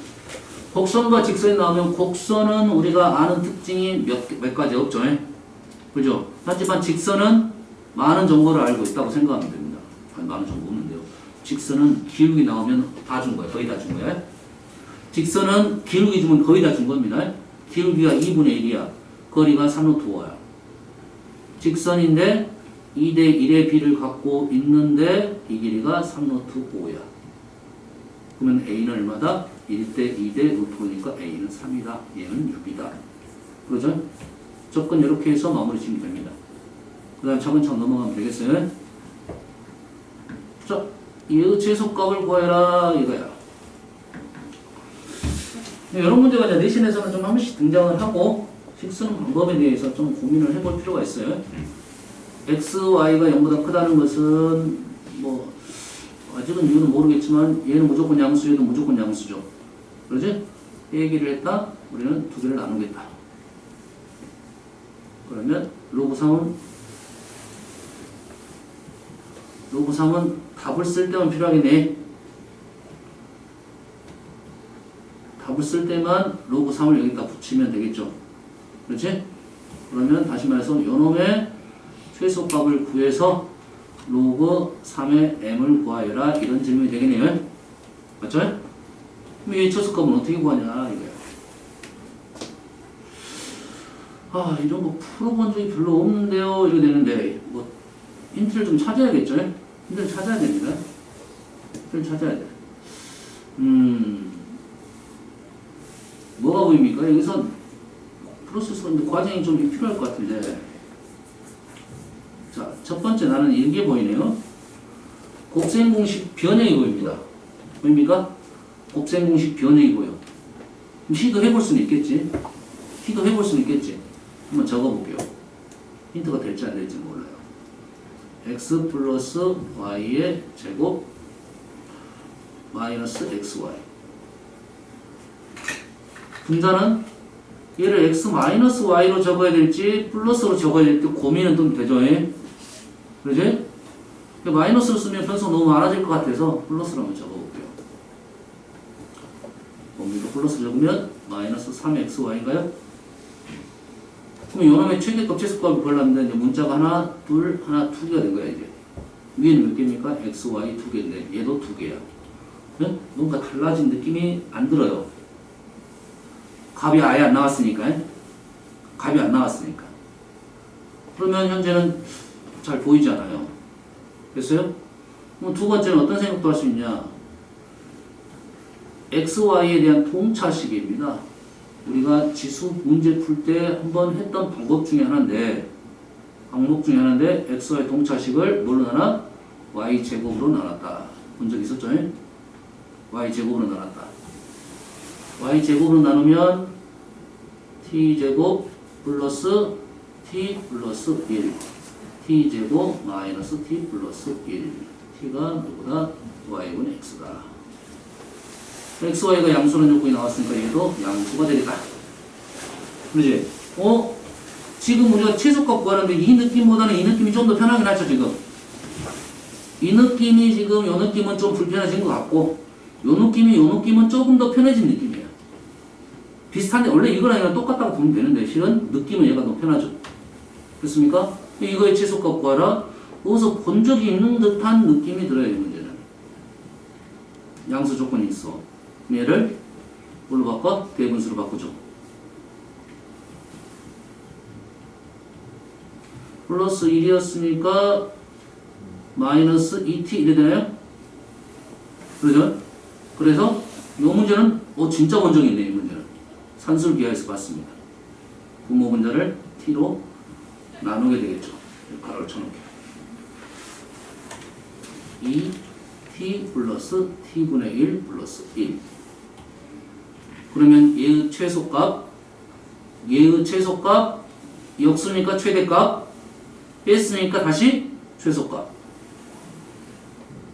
곡선과 직선이 나오면 곡선은 우리가 아는 특징이 몇 가지 없죠. 그죠? 하지만 직선은 많은 정보를 알고 있다고 생각하면 됩니다. 많은 정보 없는데요. 직선은 기울기 나오면 다 준 거예요. 거의 다 준 거예요. 직선은 기울기 주면 거의 다 준 겁니다. 기울기가 2분의 1이야. 거리가 3루트 5야. 직선인데 2대 1의 비를 갖고 있는데 이 길이가 3루트 5야. 그러면 a는 얼마다? 1대 2대 루트 5니까 a는 3이다. 얘는 6이다. 그러죠? 접근 이렇게 해서 마무리 지으면 됩니다. 그 다음 차근차근 넘어가면 되겠어요? 자, 얘의 최소값을 구해라 이거야. 이런 문제가 이제 내신에서는 좀 한 번씩 등장을 하고 식쓰는 방법에 대해서 좀 고민을 해볼 필요가 있어요. x, y가 0보다 크다는 것은 뭐 아직은 이유는 모르겠지만 얘는 무조건 양수, 얘도 무조건 양수죠. 그러지? 얘기를 했다. 우리는 두 개를 나누겠다. 그러면 로그 3은 답을 쓸 때만 필요하겠네. 답을 쓸 때만 로그 3을 여기다 붙이면 되겠죠. 그렇지? 그러면 다시 말해서 요놈의 최소값을 구해서 로그 3의 m을 구하여라 이런 질문이 되겠네요. 맞죠? 그럼 이 최소값은 어떻게 구하냐 이거야. 아 이런 거 풀어본 적이 별로 없는데요 이렇게 되는데 뭐 힌트를 좀 찾아야겠죠? 힌트를 찾아야 됩니다. 힌트를 찾아야 돼. 뭐가 보입니까? 여기서 프로세스가 과정이 좀 필요할 것 같은데 자, 첫 번째 나는 이게 보이네요. 곱셈공식 변형이 보입니다. 보입니까? 곱셈공식 변형이 보여. 시도해볼 수는 있겠지. 시도해볼 수는 있겠지. 한번 적어볼게요. 힌트가 될지 안 될지 몰라요. x 플러스 y의 제곱 마이너스 xy. 분자는 얘를 x 마이너스 y로 적어야 될지 플러스로 적어야 될지 고민은 좀 되죠. 그러지? 마이너스로 쓰면 변수가 너무 많아질 것 같아서 플러스로 한번 적어볼게요. 뭡니까? 플러스 적으면 마이너스 3xy인가요? 그럼 요놈의 최대값 최소값을 구하려는데 이제 문자가 하나, 둘, 하나, 두 개가 된 거야 이제. 위에는 몇 개입니까? xy 두 개인데 얘도 두 개야. 네? 뭔가 달라진 느낌이 안 들어요. 값이 아예 안 나왔으니까. 값이 안 나왔으니까. 그러면 현재는 잘 보이지 않아요. 됐어요? 그럼 두 번째는 어떤 생각도 할 수 있냐? XY에 대한 동차식입니다. 우리가 지수 문제 풀 때 한번 했던 방법 중에 하나인데, XY 동차식을 뭘로 나눠? Y제곱으로 나눴다. 본 적 있었죠? Y제곱으로 나눴다. Y제곱으로 나누면 T제곱 플러스 T 플러스 1. T제곱 마이너스 T 플러스 1. T가 누구다? Y분의 X다. XY가 양수라는 조건이 나왔으니까 얘도 양수가 되겠다. 그러지? 지금 우리가 최소값 구하는데 이 느낌보다는 이 느낌이 좀 더 편하긴 하죠, 지금. 이 느낌이 지금 요 느낌은 좀 불편해진 것 같고, 요 느낌은 조금 더 편해진 느낌이에요. 비슷한데, 원래 이거랑 이거랑 똑같다고 보면 되는데, 실은 느낌은 얘가 더 편하죠. 그렇습니까? 이거의 최소값 구하라. 여기서 본 적이 있는 듯한 느낌이 들어요, 이 문제는. 양수 조건이 있어. 얘를 뭘로 바꿔? 대분수로 바꾸죠. 플러스 1이었으니까 마이너스 2t 이래 되나요? 그러죠? 그래서 이 문제는 진짜 원적이 있네. 이 문제는 산술기하에서 봤습니다. 분모 분자를 t로 나누게 되겠죠. 가로를 쳐놓게. 2t 플러스 t분의 1 플러스 1. 그러면 얘의 최소값 역수니까 최대값, 뺐으니까 다시 최소값.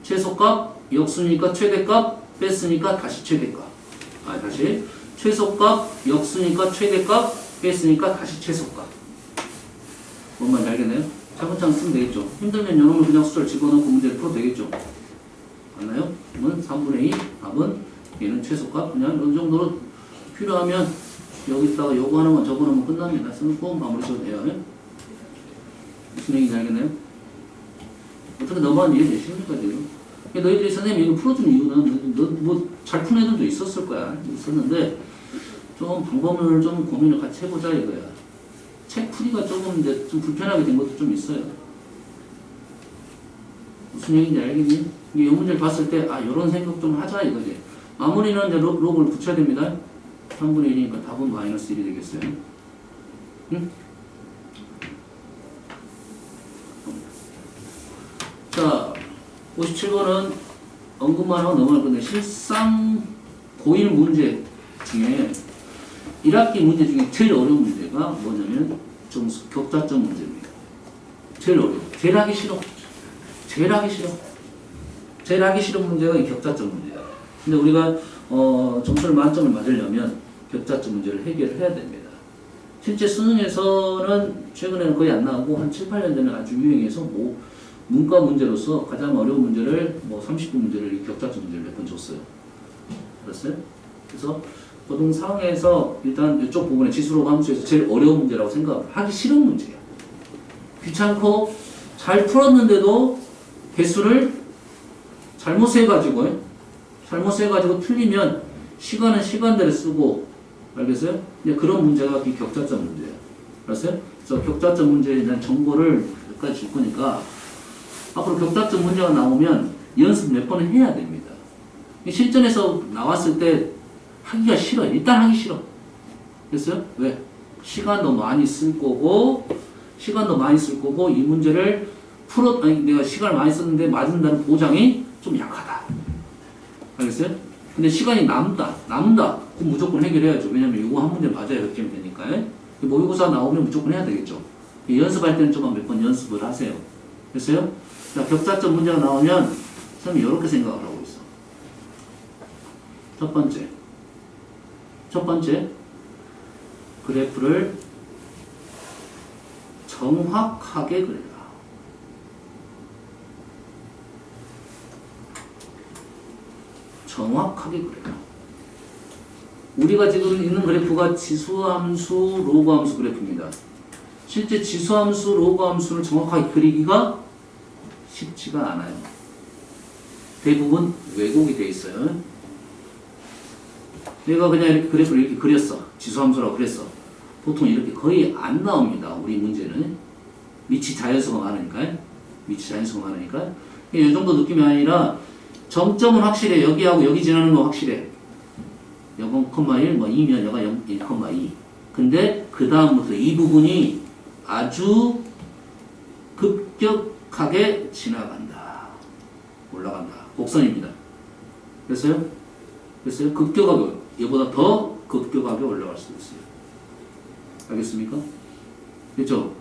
최소값 역수니까 최대값, 뺐으니까 다시 최대값. 다시 최소값 역수니까 최대값, 뺐으니까 다시 최소값. 뭔 말인지 알겠나요? 차근차근 쓰면 되겠죠. 힘들면 요놈을 그냥 숫자를 집어넣고 문제를 풀어도 되겠죠. 맞나요? 그러면 3분의 2 답은 얘는 최소값. 그냥 어느 정도로 필요하면 여기다가 요거 하나만 적어놓으면 끝납니다. 써놓고 마무리 쳐도 돼요. 무슨 얘기인지 알겠나요? 어떻게 너만 이해되십니까 지금? 너희들이 선생님이 이거 풀어준 이유는 뭐 잘 푼 애들도 있었을 거야. 있었는데 좀 방법을 좀 고민을 같이 해보자 이거야. 책 풀이가 조금 이제 좀 불편하게 된 것도 좀 있어요. 무슨 얘기인지 알겠니? 이 문제를 봤을 때 이런 생각 좀 하자 이거지. 마무리는 이제 록을 붙여야 됩니다. 3분의 1이니까 답은 마이너스 1이 되겠어요. 응? 자, 57번은 언급만 하고 넘어갈 건데, 실상 고1 문제 중에 1학기 문제 중에 제일 어려운 문제가 뭐냐면 점수 격자점 문제입니다. 제일 어려워. 제일 하기 싫은 문제가 이 격자점 문제야. 근데 우리가 점수를 만점을 맞으려면 격자점 문제를 해결을 해야 됩니다. 실제 수능에서는 최근에는 거의 안 나오고 한 7, 8년 전에 아주 유행해서 문과 문제로서 가장 어려운 문제를 30분 문제를 이 격자점 문제를 몇 번 줬어요. 알았어요? 그래서 고등 상에서 일단 이쪽 부분에 지수로 함수에서 제일 어려운 문제라고 생각을 하기 싫은 문제야. 귀찮고 잘 풀었는데도 개수를 잘못 세가지고 틀리면 시간은 시간대로 쓰고, 알겠어요? 그런 문제가 이 격자점 문제예요. 알았어요? 그래서 격자점 문제에 대한 정보를 몇 가지 줄 거니까 앞으로 격자점 문제가 나오면 연습 몇 번은 해야 됩니다. 실전에서 나왔을 때 하기가 싫어. 일단 하기 싫어. 됐어요? 왜? 시간도 많이 쓸 거고 이 문제를 내가 시간을 많이 썼는데 맞는다는 보장이 좀 약하다. 알겠어요? 근데 시간이 남다. 그럼 무조건 해결해야죠. 왜냐면 이거 한 문제 맞아야 이렇게 하면 되니까. 모의고사 나오면 무조건 해야 되겠죠. 연습할 때는 좀 몇 번 연습을 하세요. 됐어요? 자, 격자점 문제가 나오면 선생님이 이렇게 생각을 하고 있어. 첫 번째 그래프를 정확하게 그려라. 정확하게 그려라. 우리가 지금 있는 그래프가 지수함수, 로그함수 그래프입니다. 실제 지수함수, 로그함수를 정확하게 그리기가 쉽지가 않아요. 대부분 왜곡이 돼 있어요. 내가 그냥 이렇게 그래프를 이렇게 그렸어. 지수함수라고 그랬어. 보통 이렇게 거의 안 나옵니다. 우리 문제는. 밑이 자연수가 많으니까. 밑이 자연수가 많으니까. 이 정도 느낌이 아니라 정점은 확실해. 여기하고 여기 지나는 거 확실해. 0,1, 뭐 2면 여가 1,2. 근데 그 다음부터 이 부분이 아주 급격하게 지나간다. 올라간다. 곡선입니다. 됐어요? 됐어요? 급격하게, 얘보다 더 급격하게 올라갈 수도 있어요. 알겠습니까? 됐죠?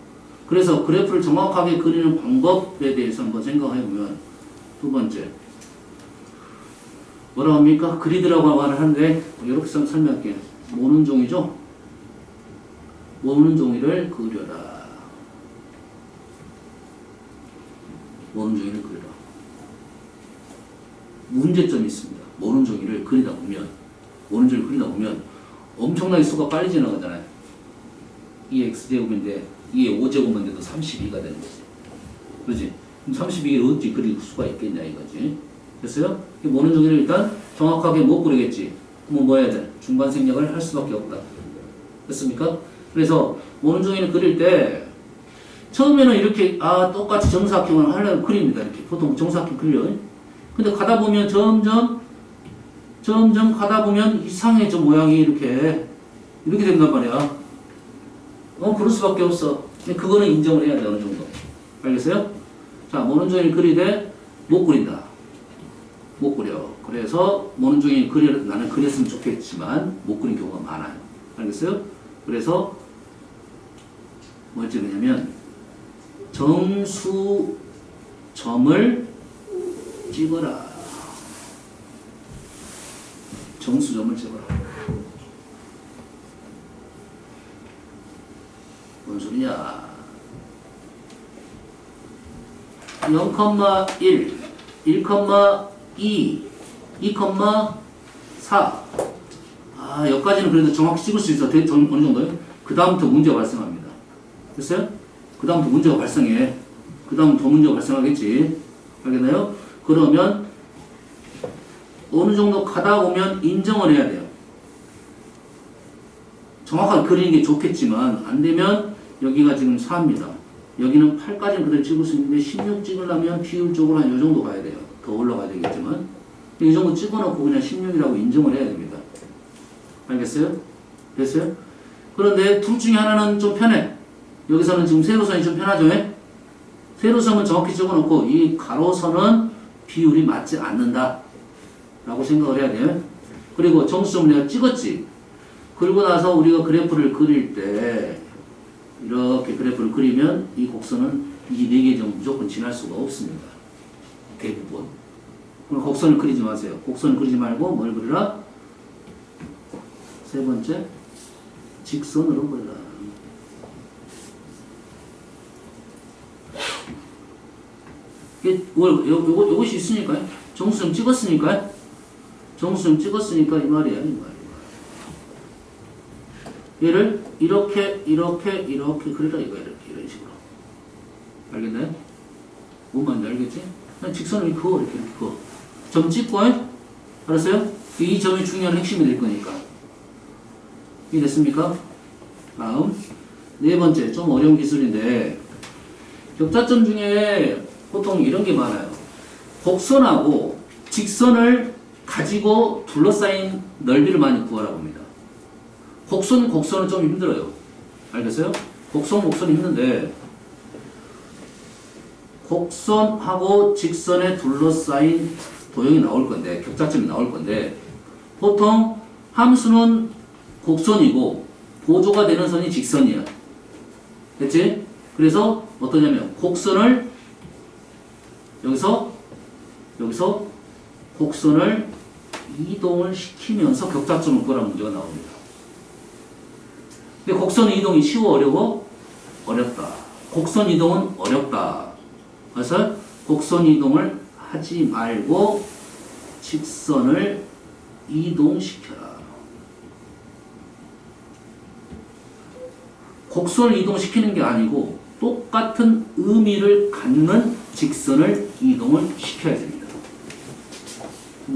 그래서 그래프를 정확하게 그리는 방법에 대해서 한번 생각해보면, 두 번째. 뭐라고 합니까? 그리드라고 말을 하는데, 이렇게 설명할게요. 모는 종이죠? 모는 종이를 그려라. 모는 종이를 그려라. 문제점이 있습니다. 모는 종이를 그리다 보면 엄청나게 수가 빨리 지나가잖아요. 이 x제곱인데 이게 5제곱만 돼도 32가 되는 거지. 그렇지? 그럼 32를 어찌 그릴 수가 있겠냐 이거지. 됐어요? 이 모는 종이를 일단 정확하게 못 그리겠지. 그럼 뭐 해야 돼? 중간 생략을 할 수밖에 없다. 됐습니까? 그래서 모는 종이를 그릴 때 처음에는 이렇게 똑같이 정사각형을 하려고 그립니다. 이렇게 보통 정사각형 그려요. 근데 가다 보면 점점 가다 보면 이상해져. 모양이 이렇게 된단 말이야. 그럴 수밖에 없어. 근데 그거는 인정을 해야 돼. 어느 정도. 알겠어요? 자, 모는 종이를 그리되 못 그린다. 못 그려. 그래서 모는 종이 나는 그렸으면 좋겠지만 못 그린 경우가 많아요. 알겠어요? 그래서 뭐였지 그냐면 정수점을 찍어라. 정수점을 찍어라. 뭔 소리냐? 0,1, 1,2, 2,4. 여기까지는 그래도 정확히 찍을 수 있어. 어느 정도요? 그 다음부터 문제가 발생합니다. 됐어요? 그 다음부터 문제가 발생해. 그 다음 더 문제가 발생하겠지. 알겠나요? 그러면 어느 정도 가다 보면 인정을 해야 돼요. 정확하게 그리는 게 좋겠지만 안 되면 여기가 지금 4입니다. 여기는 8까지는 그대로 찍을 수 있는데 16 찍으려면 비율적으로 한 이 정도 가야 돼요. 더 올라가야 되겠지만 이 정도 찍어놓고 그냥 16이라고 인정을 해야 됩니다. 알겠어요? 됐어요? 그런데 둘 중에 하나는 좀 편해. 여기서는 지금 세로선이 좀 편하죠? 세로선은 정확히 찍어놓고 이 가로선은 비율이 맞지 않는다 라고 생각을 해야 돼요. 그리고 정수점을 내가 찍었지. 그리고 나서 우리가 그래프를 그릴 때 이렇게 그래프를 그리면 이 곡선은 이 4개 점 무조건 지날 수가 없습니다. 대부분. 그럼 곡선을 그리지 마세요. 곡선을 그리지 말고 뭘 그리라? 세 번째, 직선으로 그리라. 요것이 있으니까요. 정수점 찍었으니까요. 정수점 찍었으니까 이 말이야, 이 말이야. 얘를 이렇게 그리라 이거야. 이런 식으로. 알겠나요? 뭔 말인지 알겠지? 그냥 직선을 이렇게 그어. 점 찍고, 알았어요? 이 점이 중요한 핵심이 될 거니까. 이해됐습니까? 다음. 네 번째, 좀 어려운 기술인데, 격자점 중에 보통 이런 게 많아요. 곡선하고 직선을 가지고 둘러싸인 넓이를 많이 구하라고 합니다. 곡선은 좀 힘들어요. 알겠어요? 곡선이 힘든데 곡선하고 직선에 둘러싸인 도형이 나올 건데 격자점이 나올 건데 보통 함수는 곡선이고 보조가 되는 선이 직선이야. 됐지? 그래서 어떠냐면 곡선을 여기서 곡선을 이동을 시키면서 격자점을 구하라는 문제가 나옵니다. 근데 곡선 이동이 쉬워 어려워? 어렵다. 곡선 이동은 어렵다. 그래서 곡선 이동을 하지 말고 직선을 이동시켜라. 곡선을 이동시키는 게 아니고 똑같은 의미를 갖는 직선을 이동을 시켜야 됩니다.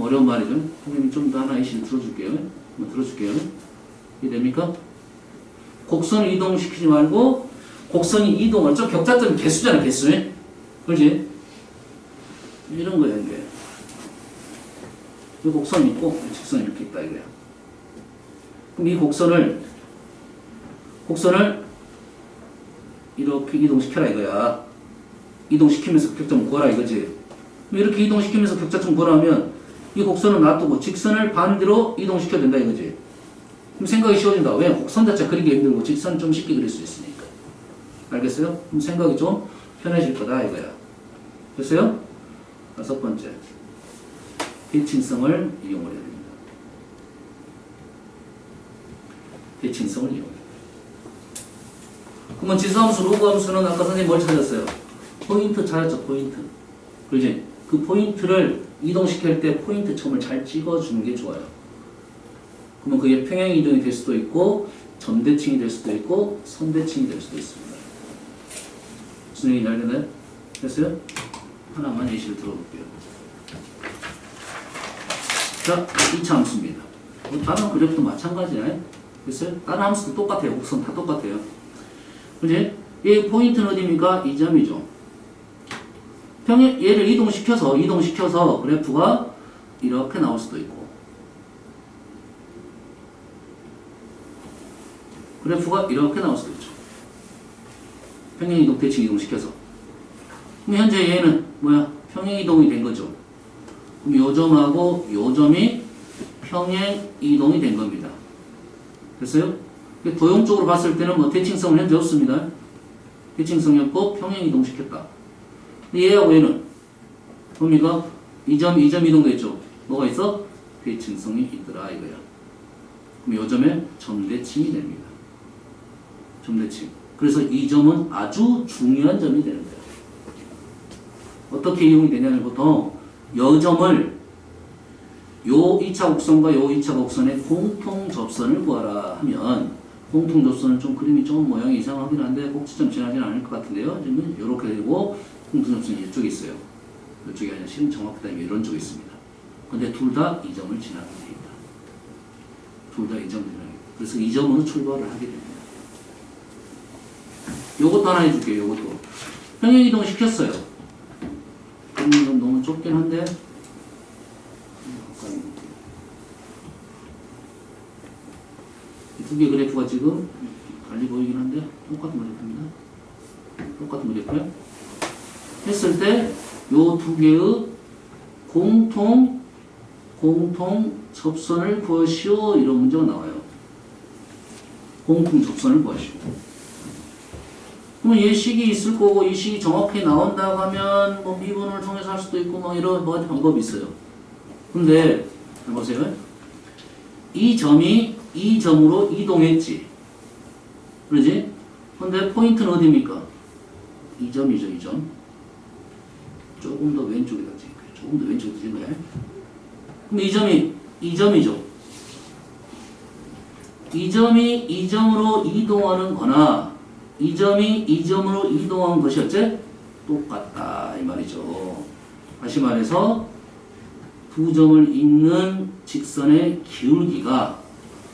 어려운 말이죠. 선생님이 좀 더 하나 예시를 들어줄게요. 한번 들어줄게요. 이해됩니까? 곡선을 이동시키지 말고 곡선이 이동을 좀 격자점이 개수잖아, 개수. 그렇지? 이런 거야, 이게. 이 곡선이 있고 직선이 이렇게 있다 이거야. 그럼 이 곡선을 이렇게 이동시켜라 이거야. 이동시키면서 격점 구하라 이거지. 이렇게 이동시키면서 격자점 구하라면 이 곡선을 놔두고 직선을 반대로 이동시켜야 된다 이거지. 그럼 생각이 쉬워진다. 왜? 곡선 자체 그리기 힘들고 직선은 좀 쉽게 그릴 수 있으니까. 알겠어요? 그럼 생각이 좀 편해질 거다 이거야. 됐어요? 다섯 번째. 대칭성을 이용을 해야 됩니다. 대칭성을 이용해야 됩니다. 그러면 지수함수, 로그함수는 아까 선생님 뭘 찾았어요? 포인트 찾았죠, 포인트. 그렇지? 그 포인트를 이동시킬 때 포인트 점을 잘 찍어주는 게 좋아요. 그러면 그게 평행 이동이 될 수도 있고, 점대칭이 될 수도 있고, 선대칭이 될 수도 있습니다. 무슨 얘기인지 알겠나요? 됐어요? 하나만 예시를 들어볼게요. 자, 2차 함수입니다. 다른 그래프도 마찬가지네. 됐어요? 다른 함수도 똑같아요. 곡선 다 똑같아요. 그지? 이 포인트는 어디입니까? 이 점이죠. 얘를 이동시켜서 그래프가 이렇게 나올 수도 있고, 그래프가 이렇게 나올 수도 있죠. 평행이동, 대칭 이동시켜서. 그럼 현재 얘는 뭐야? 평행이동이 된 거죠. 그럼 요 점하고 요 점이 평행이동이 된 겁니다. 됐어요? 도형적으로 봤을 때는 뭐 대칭성은 현재 없습니다. 대칭성이 없고 평행이동시켰다. 얘하고 얘는 뭡니까? 이 점 이동도 있죠. 뭐가 있어? 대칭성이 있더라 이거야. 그럼 요 점에 점대칭이 됩니다. 점대칭. 그래서 이 점은 아주 중요한 점이 되는 거예요. 어떻게 이용이 되냐면 보통 요 점을 요 2차 곡선과 요 2차 곡선의 공통 접선을 구하라 하면, 공통 접선은 좀 그림이 좀 모양이 이상하긴 한데 꼭지점 지나지는 않을 것 같은데요. 지금 이렇게 되고 공통 접선이 이쪽에 있어요. 이쪽이 아니라 실은 정확하게 이런 쪽에 있습니다. 근데 둘 다 이 점을 지나게 되어 있다. 둘 다 이 점을 지나게. 그래서 이 점으로 출발을 하게 됩니다. 요것도 하나 해줄게요. 요것도 평행이동 시켰어요. 좀 너무 좁긴 한데 두 개 그래프가 지금 달리 보이긴 한데 똑같은 그래프입니다. 똑같은 그래프요. 했을 때 요 두 개의 공통 접선을 구하시오 이런 문제가 나와요. 공통 접선을 구하시오. 그러면 얘 식이 있을 거고 이 식이 정확히 나온다고 하면 뭐 미분을 통해서 할 수도 있고 뭐 이런 뭐 방법이 있어요. 근데 보세요. 이 점이 이 점으로 이동했지. 그러지? 근데 포인트는 어디입니까? 이 점이죠, 이 점. 조금 더 왼쪽에다 찍을게요. 조금 더 왼쪽에다 찍어요. 그럼 이 점이 이 점이죠. 이 점이 이 점으로 이동하는 거나 이 점이 이 점으로 이동한 것이 어째? 똑같다 이 말이죠. 다시 말해서 두 점을 잇는 직선의 기울기가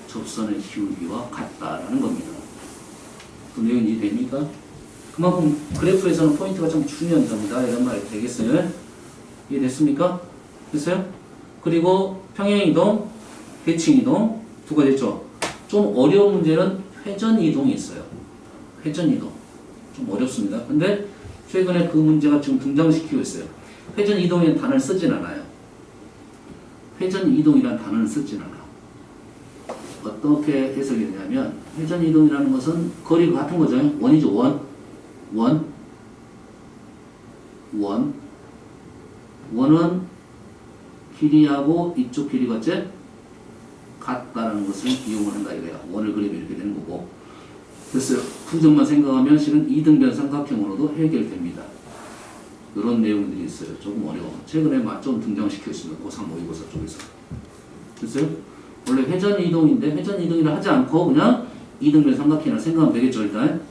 접선의 기울기와 같다라는 겁니다. 그 내용 이해됩니까? 그만큼 그래프에서는 포인트가 좀 중요한 점이다 이런 말이 되겠어요? 이해됐습니까? 됐어요? 그리고 평행이동, 대칭이동 두 가지 있죠. 좀 어려운 문제는 회전이동이 있어요. 회전이동 좀 어렵습니다. 근데 최근에 그 문제가 지금 등장시키고 있어요. 회전이동이라는 단어를 쓰진 않아요. 회전이동이라는 단어를 쓰진 않아. 어떻게 해석이 되냐면 회전이동이라는 것은 거리가 같은 거죠. 원이죠. 원은 길이하고 이쪽 길이가 어째? 같다라는 것을 이용을 한다 이거야. 원을 그리면 이렇게 되는 거고. 됐어요. 두 점만 생각하면 실은 이등변 삼각형으로도 해결됩니다. 이런 내용들이 있어요. 조금 어려워. 최근에 좀 등장시켜 있습니다. 고3 모의고사 쪽에서. 됐어요? 원래 회전이동인데 회전이동이라 하지 않고 그냥 이등변 삼각형이라 생각하면 되겠죠. 일단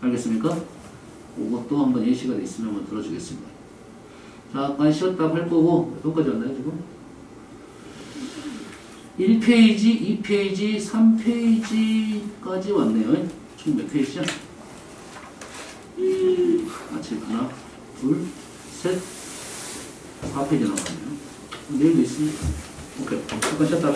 알겠습니까? 그것도 한번 예시가 돼 있으면 한번 들어주겠습니다. 자, 아까 쉬었다 할 거고 여기까지 왔나요 지금? 1페이지, 2페이지, 3페이지까지 왔네요. 총 몇 페이지야? 지금 하나, 둘, 셋, 4페이지 남았네요. 내일도 있으니까. 오케이. 잠깐 쉬었다.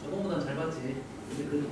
저번보단 잘 봤지. 근데 그래도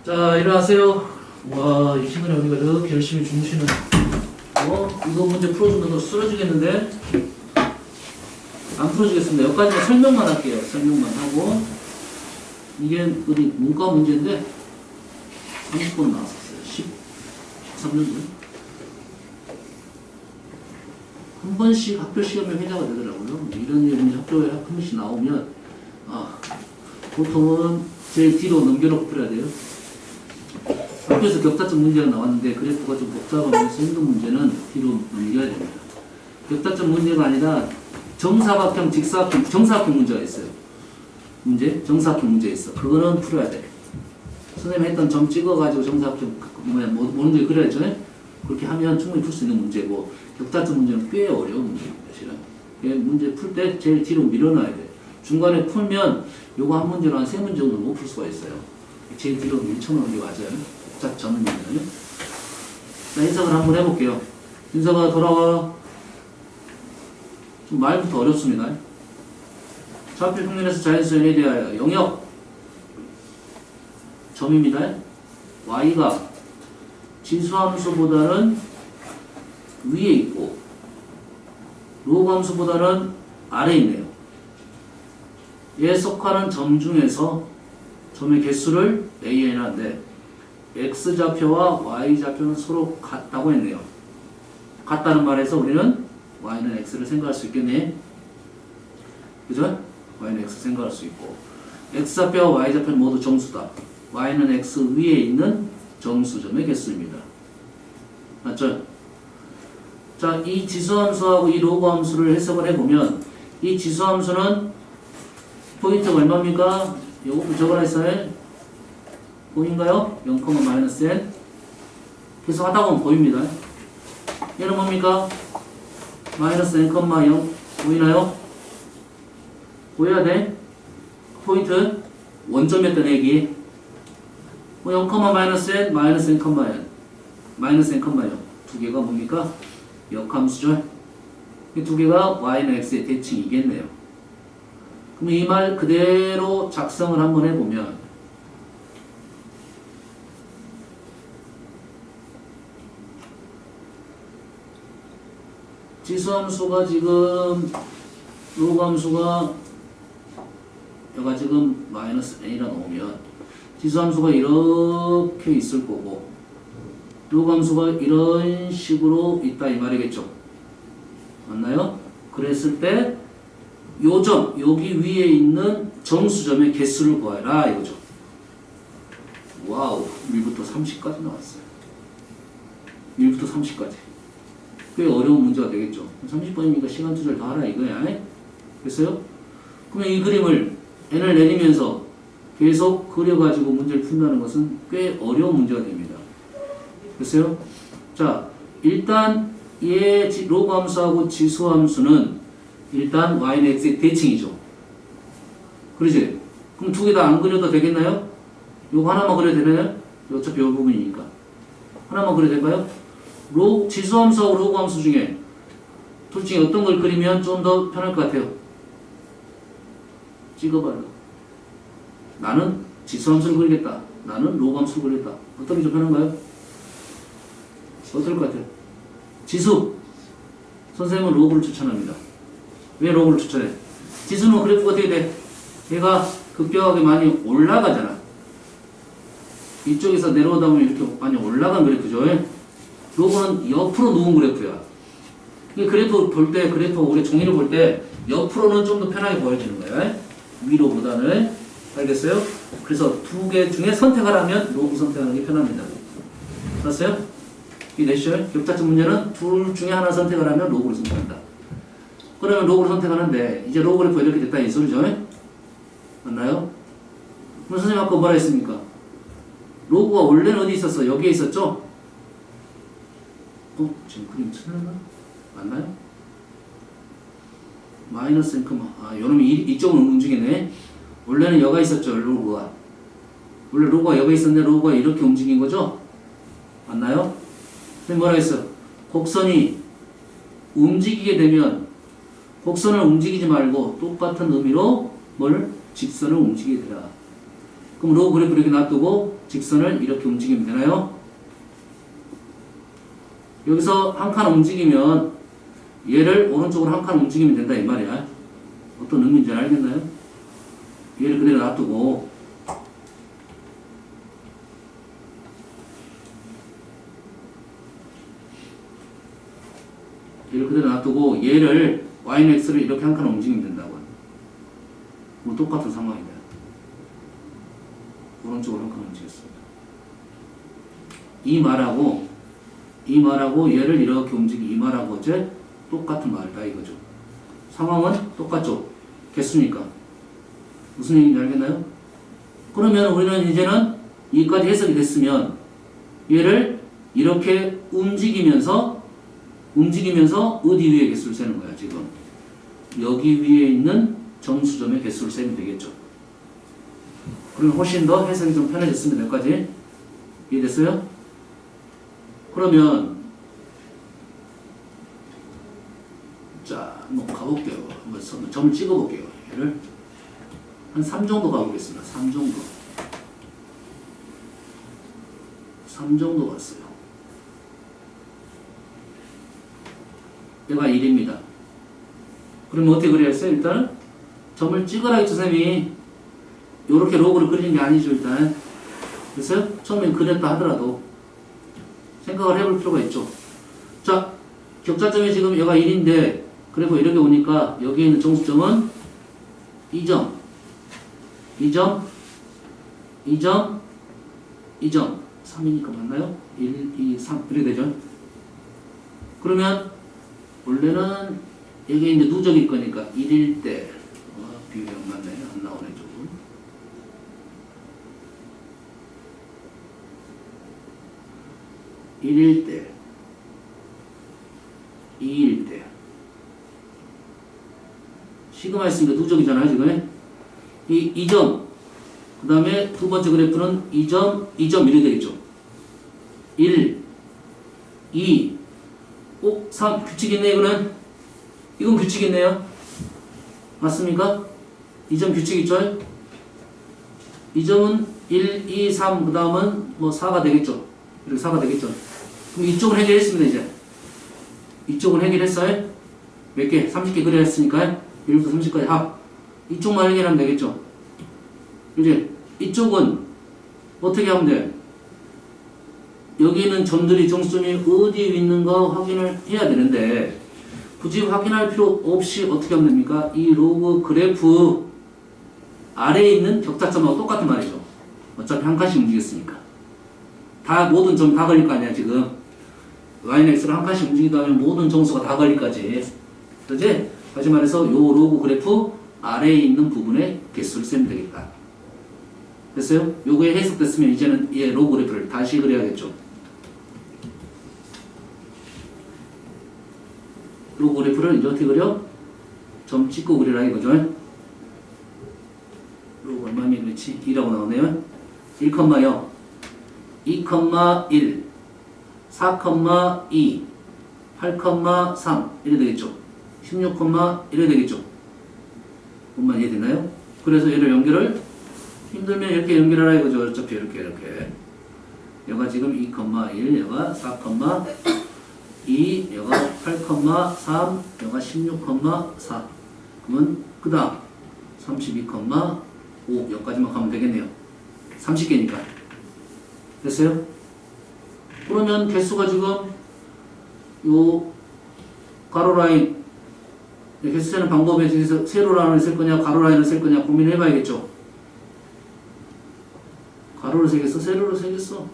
자, 일어나세요. 와, 이 시간에 우리가 이렇게 열심히 주무시는. 이거 문제 풀어준다고 쓰러지겠는데? 안 풀어주겠습니다. 여기까지만 설명만 할게요. 설명만 하고. 이게 어디 문과 문제인데 30분 나왔었어요. 13년도. 한 번씩 학교 시험에 회자가 되더라고요. 이런 문제 학교에 한 번씩 나오면 보통은 제일 뒤로 넘겨놓고 풀어야 돼요. 학교에서 격타점 문제가 나왔는데 그래프가 좀 복잡하면서 힘든 문제는 뒤로 넘겨야 됩니다. 격타점 문제가 아니라 정사각형, 직사각형, 정사각형 문제가 있어요. 정사각형 문제 있어. 그거는 풀어야 돼. 선생님이 했던 점 찍어가지고 정사각형 모르는 게 그려야죠. 그렇게 하면 충분히 풀 수 있는 문제고, 격타점 문제는 꽤 어려운 문제입니다. 실은. 문제 풀 때 제일 뒤로 밀어놔야 돼. 중간에 풀면 요거 한 문제로 한 3문제 정도 못 풀 수가 있어요. 제일 뒤로 밀쳐놓는 게 맞아요. 격타점 문제는. 자, 해석을 한번 해볼게요. 윤서가 돌아와. 좀 말부터 어렵습니다. 좌표 평면에서 자연수연에 대하여 영역 점입니다. y가 지수함수보다는 위에 있고 로그함수보다는 아래에 있네요. 얘에 속하는 점 중에서 점의 개수를 a에 하는데 x좌표와 y좌표는 서로 같다고 했네요. 같다는 말에서 우리는 y는 x를 생각할 수 있겠네. 그죠? y는 x 생각할 수 있고, x좌표와 y좌표는 모두 정수다. y는 x 위에 있는 정수점의 개수입니다. 맞죠? 자, 이 지수함수하고 이 로그함수를 해석을 해보면, 이 지수함수는 포인트가 얼마입니까? 요것도 적어놨어요. 보인가요? 0,-n. 계속 하다 보면 보입니다. 얘는 뭡니까? -n,0 보이나요? 보여야 돼. 포인트 원점이었던 얘기. 0, -n, -n,0 두 개가 뭡니까? 역함수죠. 이 두 개가 y는 x의 대칭이겠네요. 그럼 이 말 그대로 작성을 한번 해보면, 지수함수가 지금 로그함수가 여기가 지금 -n이라 놓으면 지수함수가 이렇게 있을 거고 로그함수가 이런 식으로 있다 이 말이겠죠. 맞나요? 그랬을 때 요 점, 여기 위에 있는 정수점의 개수를 구하라 이거죠. 와우, 1부터 30까지 나왔어요. 1부터 30까지. 꽤 어려운 문제가 되겠죠. 30번이니까 시간 투자를 다 하라 이거야. 됐어요? 그러면 이 그림을 n을 내리면서 계속 그려가지고 문제를 푼다는 것은 꽤 어려운 문제가 됩니다. 됐어요? 자, 일단 얘 로그함수하고 지수함수는 일단 y는 x의 대칭이죠. 그러지? 그럼 두 개 다 안 그려도 되겠나요? 요거 하나만 그려도 되나요? 어차피 요 부분이니까. 하나만 그려도 될까요? 지수함수하고 로그함수 중에 둘 중에 어떤 걸 그리면 좀 더 편할 것 같아요? 찍어봐요. 나는 지수함수를 그리겠다. 나는 로그함수를 그리겠다. 어떤 게 좀 편한가요? 어떨 것 같아요? 지수. 선생님은 로그를 추천합니다. 왜 로그를 추천해? 지수는 그래프가 어떻게 돼? 얘가 급격하게 많이 올라가잖아. 이쪽에서 내려오다 보면 이렇게 많이 올라간 그래프죠. 로그는 옆으로 누운 그래프야. 그래프 볼 때, 그래프 우리 종이를 볼 때 옆으로는 좀 더 편하게 보여지는 거예요. 위로보다는. 알겠어요? 그래서 두 개 중에 선택하라면 로그 선택하는 게 편합니다. 알았어요? 이 내셔널 격차점 문제는 둘 중에 하나 선택을 하면 로그를 선택한다. 그러면 로그를 선택하는데 이제 로그 그래프가 이렇게 됐다 이 소리죠. 맞나요? 그럼 선생님 아까 뭐라 했습니까? 로그가 원래는 어디 있었어? 여기에 있었죠? 지금 그림 틀렸나? 맞나요? 마이너스 n, 요놈이 이쪽으로 움직이네. 원래는 여가 있었죠, 로그가. 원래 로그가 여가 있었는데 로그가 이렇게 움직인 거죠? 맞나요? 선생님 뭐라 했어? 곡선이 움직이게 되면 곡선을 움직이지 말고 똑같은 의미로 뭘? 직선을 움직이게 되라. 그럼 로그 그래프 이렇게 놔두고 직선을 이렇게 움직이면 되나요? 여기서 한 칸 움직이면 얘를 오른쪽으로 한 칸 움직이면 된다 이 말이야. 어떤 의미인지 알겠나요? 얘를 그대로 놔두고 얘를 y는 x를 이렇게 한 칸 움직이면 된다고. 그럼 똑같은 상황이다. 오른쪽으로 한 칸 움직였습니다. 이 말하고 얘를 이렇게 이 말하고 어째 똑같은 말이다 이거죠. 상황은 똑같죠. 개수니까. 무슨 얘기인지 알겠나요? 그러면 우리는 이제는 여기까지 해석이 됐으면 얘를 이렇게 움직이면서 어디 위에 개수를 세는 거야 지금. 여기 위에 있는 정수점의 개수를 세면 되겠죠. 그러면 훨씬 더 해석이 좀 편해졌습니다. 여기까지 이해됐어요? 그러면 자, 한번 가볼게요. 한번 점을 찍어볼게요. 얘를 한 3 정도 가보겠습니다. 3 정도. 3 정도 갔어요. 얘가 1입니다. 그러면 어떻게 그려야 했어요? 일단 점을 찍으라 했죠, 선생님이. 요렇게 로그를 그리는 게 아니죠, 일단. 됐어요? 처음엔 그렸다 하더라도 생각을 해볼 필요가 있죠. 자, 격자점이 지금 얘가 1인데 그래프 이렇게 오니까 여기에 있는 정수점은 2점, 2점, 2점, 2점, 3이니까 맞나요? 1, 2, 3 이렇게 되죠. 그러면 원래는 여기에 이제 누적일 거니까 1일 때 비율이 안 맞네. 안 나오네 조금. (1일 때) (2일 때) 시그마 있으니까 누적이잖아요 지금. 이 2점 그 다음에 두 번째 그래프는 2점 2점 이렇게 되겠죠. 1 2 5 3 규칙 있네. 이건 규칙 있네요. 맞습니까? 2점 규칙 있죠? 2점은 1, 2, 3, 그 다음은 뭐 4가 되겠죠? 이렇게 4가 되겠죠? 그럼 이쪽은 해결했습니다, 이제. 이쪽은 해결했어요? 몇 개? 30개 그려 했으니까요? 1부터 30까지 합. 이쪽만 해결하면 되겠죠? 이제 이쪽은 어떻게 하면 돼? 여기 있는 점들이 정수점이 어디에 있는가 확인을 해야 되는데 굳이 확인할 필요 없이 어떻게 하면 됩니까? 이 로그 그래프 아래에 있는 격자점하고 똑같은 말이죠. 어차피 한 칸씩 움직였으니까. 다 모든 점이 다 걸릴 거 아니야 지금. y는 x를 한 칸씩 움직이다 하면 모든 정수가 다 걸릴까지. 그렇지? 다시 말해서 요 로그 그래프 아래에 있는 부분의 개수를 세면 되겠다. 됐어요? 요거에 해석됐으면 이제는 이 로그 그래프를 다시 그려야겠죠. 로그 그래프를 이제 어떻게 그려? 점 찍고 그리라 이거죠. 로그 얼마면 그렇지? 2라고 나오네요. 1,0, 2,1, 4,2, 8,3 이래 되겠죠. 16, 이래 되겠죠. 뭔만 이해되나요? 그래서 얘를 연결을 힘들면 이렇게 연결하라 이거죠. 어차피 이렇게. 얘가 지금 2,1, 얘가 4,2, 얘가 8,3, 얘가 16,4. 그러면 그 다음 32,5 여기까지만 가면 되겠네요. 30개니까. 됐어요? 그러면 개수가 지금 요 가로 라인 개수 세는 방법에 대해서 세로 라인을 쓸 거냐 가로 라인을 쓸 거냐 고민을 해봐야겠죠. 가로로 세겠어? 세로로 세겠어?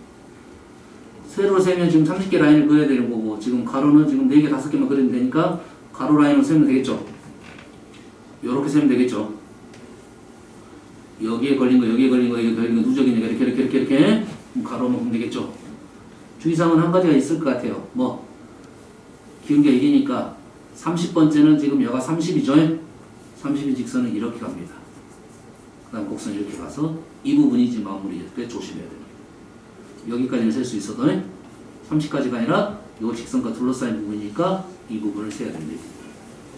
세로로 세면 지금 30개 라인을 그려야 되는 거고 지금 가로는 지금 4개 5개만 그리면 되니까 가로 라인을 세면 되겠죠. 요렇게 세면 되겠죠. 여기에 걸린 거, 여기에 걸린 거, 여기에 걸린 거, 누적이니까 이렇게 가로 놓으면 되겠죠. 주의사항은 한 가지가 있을 것 같아요. 뭐, 기울기가 1이니까 30번째는 지금 여가 30이죠. 30이 직선은 이렇게 갑니다. 그 다음 곡선 이렇게 가서 이 부분이 지금 마무리일 때 조심해야 됩니다. 여기까지는 셀 수 있어도 30까지가 아니라 이 직선과 둘러싸인 부분이니까 이 부분을 세야 됩니다.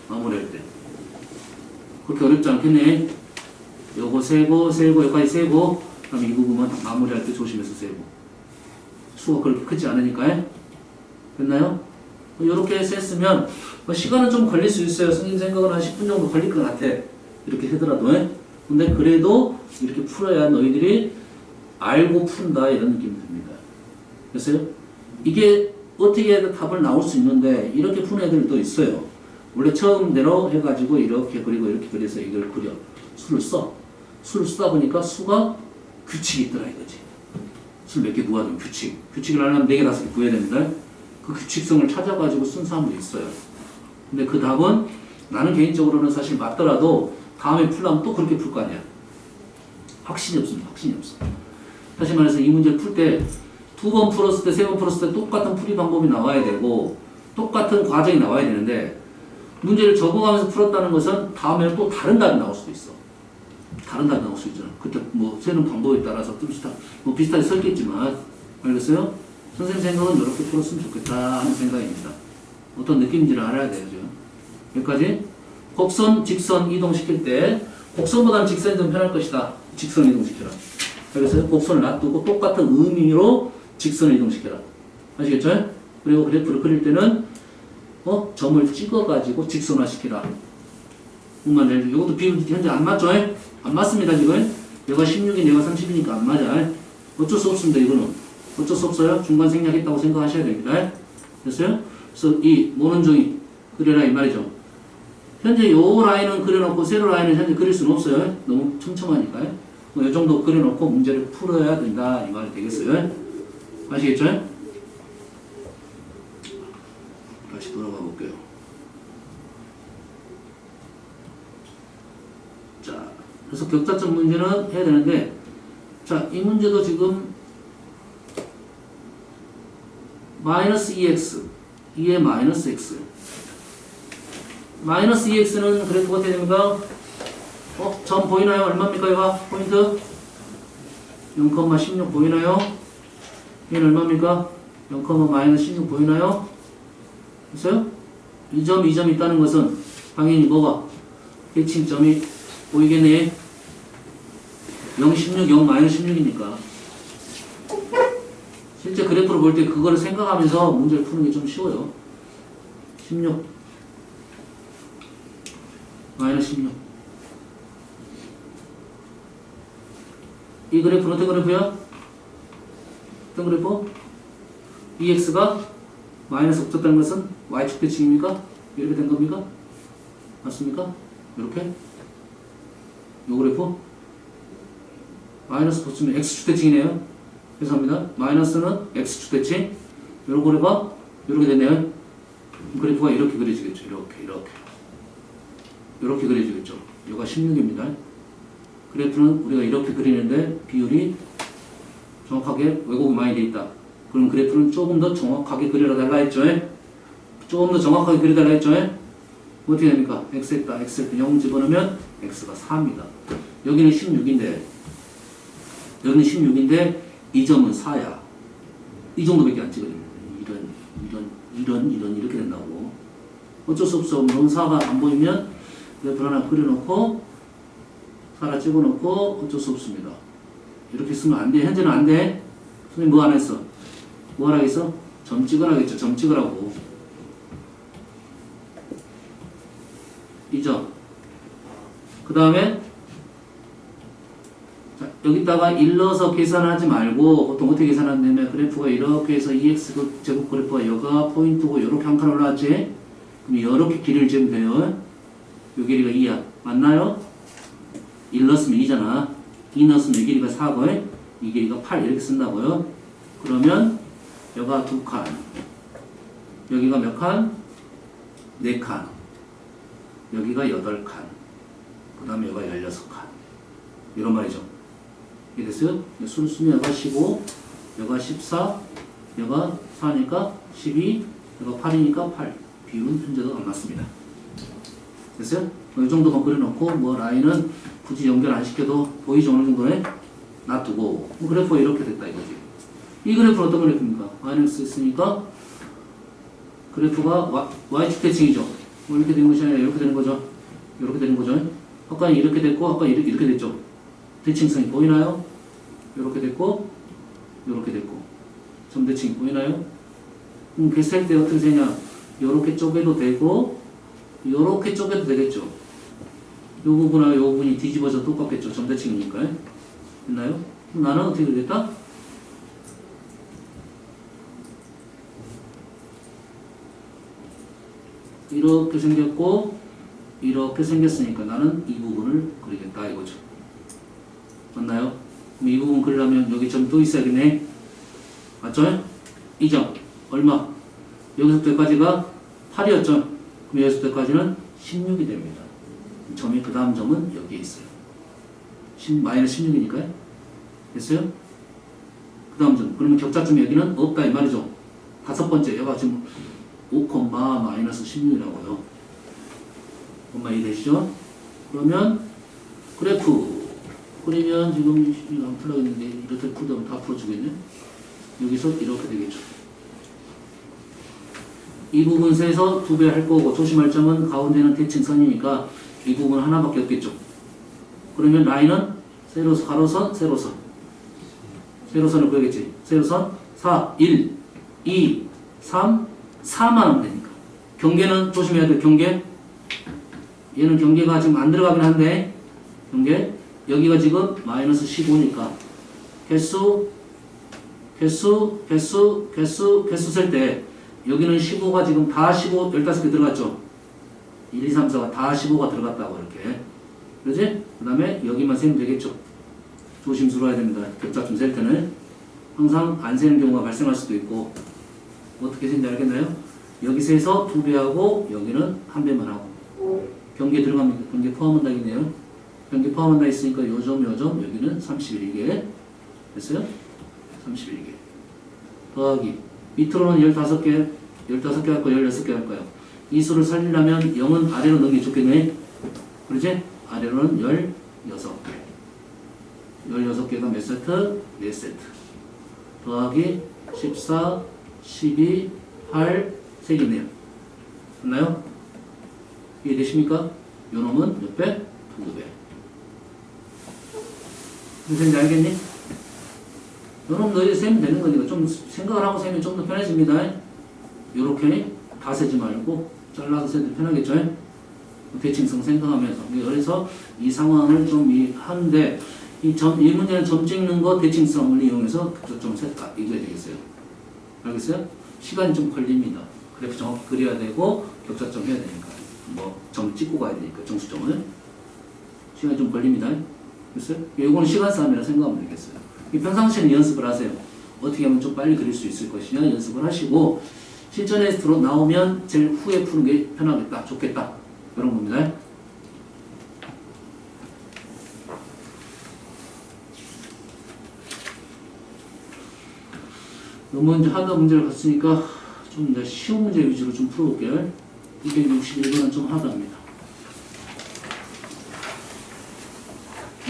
마무리할 때. 그렇게 어렵지 않겠네. 요거 세고 여기까지 세고 그다음에 이 부분만 마무리할 때 조심해서 세고. 수가 그렇게 크지 않으니까. 됐나요? 이렇게 셌으면 시간은 좀 걸릴 수 있어요. 선생님 생각은 한 10분 정도 걸릴 것 같아. 이렇게 하더라도. 근데 그래도 이렇게 풀어야 너희들이 알고 푼다 이런 느낌이 듭니다. 됐어요? 이게 어떻게 해도 답을 나올 수 있는데 이렇게 푸는 애들도 있어요. 원래 처음대로 해가지고 이렇게 그리고 이렇게 그려서 이걸 그려. 수를 써. 수를 쓰다 보니까 수가 규칙이 있더라 이거지. 수 몇 개 모아두면 규칙. 규칙을 하려면 4개, 5개 구해야 됩니다. 그 규칙성을 찾아가지고 쓴 사람도 있어요. 근데 그 답은 나는 개인적으로는 사실 맞더라도 다음에 풀려면 또 그렇게 풀 거 아니야. 확신이 없습니다. 확신이 없어. 다시 말해서 이 문제를 풀 때 2번 풀었을 때, 3번 풀었을 때 똑같은 풀이 방법이 나와야 되고 똑같은 과정이 나와야 되는데 문제를 적어가면서 풀었다는 것은 다음에는 또 다른 답이 나올 수도 있어. 다른 답이 나올 수 있잖아. 그때 뭐 세는 방법에 따라서 좀 비슷하게 설겠지만 알겠어요? 선생님 생각은 이렇게 풀었으면 좋겠다 하는 생각입니다. 어떤 느낌인지를 알아야 돼야죠. 여기까지 곡선, 직선 이동시킬 때 곡선보다는 직선이 더 편할 것이다. 직선 이동시켜라. 알겠어요? 곡선을 놔두고 똑같은 의미로 직선을 이동시켜라. 아시겠죠? 그리고 그래프를 그릴 때는 점을 찍어가지고 직선화시키라. 이것도 비율 현재 안 맞죠? 안 맞습니다 지금. 얘가 16이 얘가 30이니까 안 맞아. 어쩔 수 없습니다 이거는. 어쩔 수 없어요. 중간 생략했다고 생각하셔야 됩니다. 됐어요? 그래서 이 모는종이 그려라 이 말이죠. 현재 요 라인은 그려놓고 세로 라인은 현재 그릴 수는 없어요. 너무 촘촘하니까요. 이 정도 그려놓고 문제를 풀어야 된다 이 말이 되겠어요. 아시겠죠? 다시 돌아가 볼게요. 자, 그래서 격자점 문제는 해야 되는데, 자, 이 문제도 지금 마이너스 2x, 2에 마이너스 x. 마이너스 2x는 그래프가 어떻게 됩니까? 점 보이나요? 얼마입니까? 얘가 포인트 0,16 보이나요? 얘는 얼마입니까? 0,-16 보이나요? 됐어요? 이 점, 이 점이 있다는 것은 당연히 뭐가? 대칭점이 보이겠네. 0,16, 0-16이니까. 실제 그래프를 볼 때 그거를 생각하면서 문제를 푸는 게 좀 쉬워요. 16 -16. 이 그래프는 어떤 그래프야? 어떤 그래프? EX가 마이너스 없었다는 것은 Y축 대칭입니까? 이렇게 된 겁니까? 맞습니까? 이렇게? 요 그래프? 마이너스 붙으면 X축 대칭이네요. 죄송합니다. 마이너스는 X축 대칭. 요런 그래프가 이렇게 됐네요. 그래프가 이렇게 그려지겠죠. 이렇게 그려지겠죠. 요가 16입니다. 그래프는 우리가 이렇게 그리는데 비율이 정확하게 왜곡이 많이 돼 있다. 그럼 그래프는 조금 더 정확하게 그려달라 했죠. 조금 더 정확하게 그려달라 했죠. 어떻게 됩니까? X했다. X했다. 0 집어넣으면 X가 4입니다. 여기는 16인데 여기는 16인데 이 점은 4야. 이 정도밖에 안 찍어집니다. 이런 이렇게 된다고. 어쩔 수 없어. 4가 안 보이면 그래프 하나 그려놓고 하나 찍어놓고 어쩔 수 없습니다. 이렇게 쓰면 안 돼. 현재는 안 돼. 선생님 뭐 안 했어? 뭐 하라 했어? 점 찍으라겠죠. 점 찍으라고. 이 점. 그 다음에 여기다가 일러서 계산하지 말고 보통 어떻게 계산하냐면 그래프가 이렇게 해서 2x 제곱 그래프가 여가 포인트고 이렇게 한 칸 올라왔지? 그럼 이렇게 길이를 재면 돼요. 요 길이가 2야. 맞나요? 1 넣었으면 2잖아. 2 넣었으면 이 길이가 4고 이 길이가 8 이렇게 쓴다고요. 그러면 여가 2칸. 여기가 몇 칸? 4칸. 여기가 8칸. 그 다음에 여가 16칸. 이런 말이죠. 이해됐어요? 수를 쓰면 여가 15, 여가 14, 여가 4니까 12, 여가 8이니까 8. 비율은 현재도 안 맞습니다. 됐어요? 이 정도만 그려놓고 뭐 라인은 굳이 연결 안 시켜도 보이죠? 어느 정도에 놔두고 그래프가 이렇게 됐다 이거지. 이 그래프는 어떤 그래프입니까? 마이너스 있으니까 그래프가 Y축 대칭이죠. 뭐 이렇게 된 것이 아니라 이렇게 되는 거죠. 이렇게 되는 거죠. 아까는 이렇게 됐고 아까 이렇게 됐죠. 대칭성이 보이나요? 이렇게 됐고 이렇게 됐고 점대칭이 보이나요? 계산할 때 어떻게 되냐? 이렇게 쪼개도 되고 이렇게 쪼개도 되겠죠. 이 부분하고 이 부분이 뒤집어져 똑같겠죠. 점대칭이니까. 됐나요? 그럼 나는 어떻게 되겠다? 이렇게 생겼고 이렇게 생겼으니까 나는 이 부분을 그리겠다 이거죠. 맞나요? 그럼 이 부분 그리려면 여기 점 또 있어야겠네. 맞죠? 이 점 얼마? 여기서부터 여기까지가 8이었죠. 그럼 여기서부터 여기까지는 16이 됩니다. 점이 그 다음 점은 여기에 있어요. 마이너스 16이니까요. 됐어요? 그 다음 점. 그러면 격자점이 여기는 없다 이 말이죠. 다섯 번째 여기가 지금 5, 마이너스 16이라고요. 엄마 이해되시죠? 그러면 그래프 그리면 지금 이거 안 풀어야겠는데 이렇게 풀면 다 풀어주겠네. 여기서 이렇게 되겠죠. 이 부분 세서 2배 할 거고 조심할 점은 가운데는 대칭선이니까 이 부분 하나밖에 없겠죠. 그러면 라인은 세로선, 가로선, 세로선. 세로선을 그려야겠지. 세로선 4, 1, 2, 3, 4만 하면 되니까. 경계는 조심해야 돼. 경계. 얘는 경계가 지금 안 들어가긴 한데 경계. 여기가 지금 마이너스 15니까 개수 셀 때 여기는 15가 지금 다 15, 15개 들어갔죠. 1, 2, 3, 4가 다 15가 들어갔다고 이렇게. 그러지? 그 다음에 여기만 세면 되겠죠. 조심스러워야 됩니다. 격자점 셀 때는 항상 안 세는 경우가 발생할 수도 있고 어떻게 세는지 알겠나요? 여기 세서 2배하고 여기는 1배만 하고 경계 들어갑니다. 경계 포함한다겠네요. 경계 포함한다 있으니까 요점 여기는 31개 됐어요? 31개 더하기 밑으로는 15개 할 거예요? 16개 할 거예요? 이 수를 살리려면 0은 아래로 넣는 게 좋겠네. 그러지? 아래로는 16개 16개가 몇 세트? 4세트 더하기 14, 12, 8 3개네요. 됐나요? 이해되십니까? 요놈은 몇 배? 2배. 무슨 알겠니? 요놈 너희 세면 되는 거니까 좀 생각을 하고 세면 좀 더 편해집니다. 요렇게 다 세지 말고 잘라서 세도 편하겠죠? 대칭성 생각하면서. 그래서 이 상황을 좀 하는데 이 문제는 점 찍는 거 대칭성을 이용해서 좀 셌다. 이겨야 되겠어요. 알겠어요? 시간이 좀 걸립니다. 그래프 정확히 그려야 되고 격자점 해야 되니까 뭐 점 찍고 가야 되니까 정수점을 시간이 좀 걸립니다. 됐어요? 이거는 시간 싸움이라 생각하면 되겠어요. 평상시에는 연습을 하세요. 어떻게 하면 좀 빨리 그릴 수 있을 것이냐 연습을 하시고 실전에 나오면 제일 후에 푸는 게 편하겠다, 좋겠다 이런 겁니다. 너무 이제 하다 문제를 봤으니까 좀 이제 쉬운 문제 위주로 좀 풀어볼게요. 261번은 좀 하다입니다.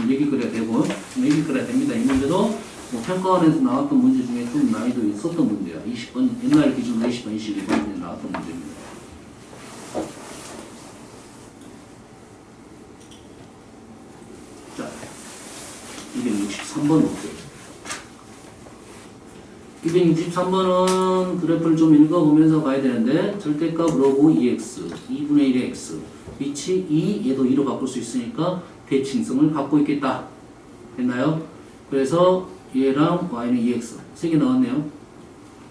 얘기 그려야 되고, 얘기 그려야 됩니다. 이 문제도 뭐 평가원에서 나왔던 문제 중에 좀 난이도 있었던 문제야. 20번, 옛날 기준으로 20번, 22번 나왔던 문제입니다. 자, 263번 볼게요. 263번은 그래프를 좀 읽어보면서 가야 되는데 절대값 로그 2x, 2분의 1의 x 위치 2, 얘도 2로 바꿀 수 있으니까 대칭성을 갖고 있겠다. 됐나요? 그래서 얘랑 y는 2x 3개 나왔네요.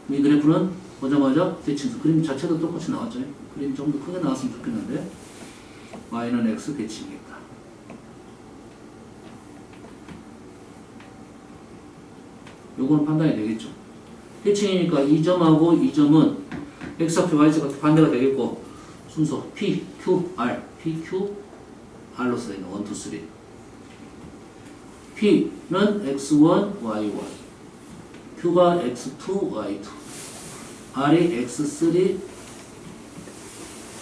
이 그래프는 보자마자 대칭성 그림 자체도 똑같이 나왔죠. 그림이 좀 더 크게 나왔으면 좋겠는데 y는 x 대칭이겠다. 요거는 판단이 되겠죠. 대칭이니까 이 점하고 이 점은 x좌표 y좌가 반대가 되겠고 순서 p, q, r, p, q, R로 써있는 1, 2, 3. P는 x1, y1. Q가 x2, y2. R이 x3,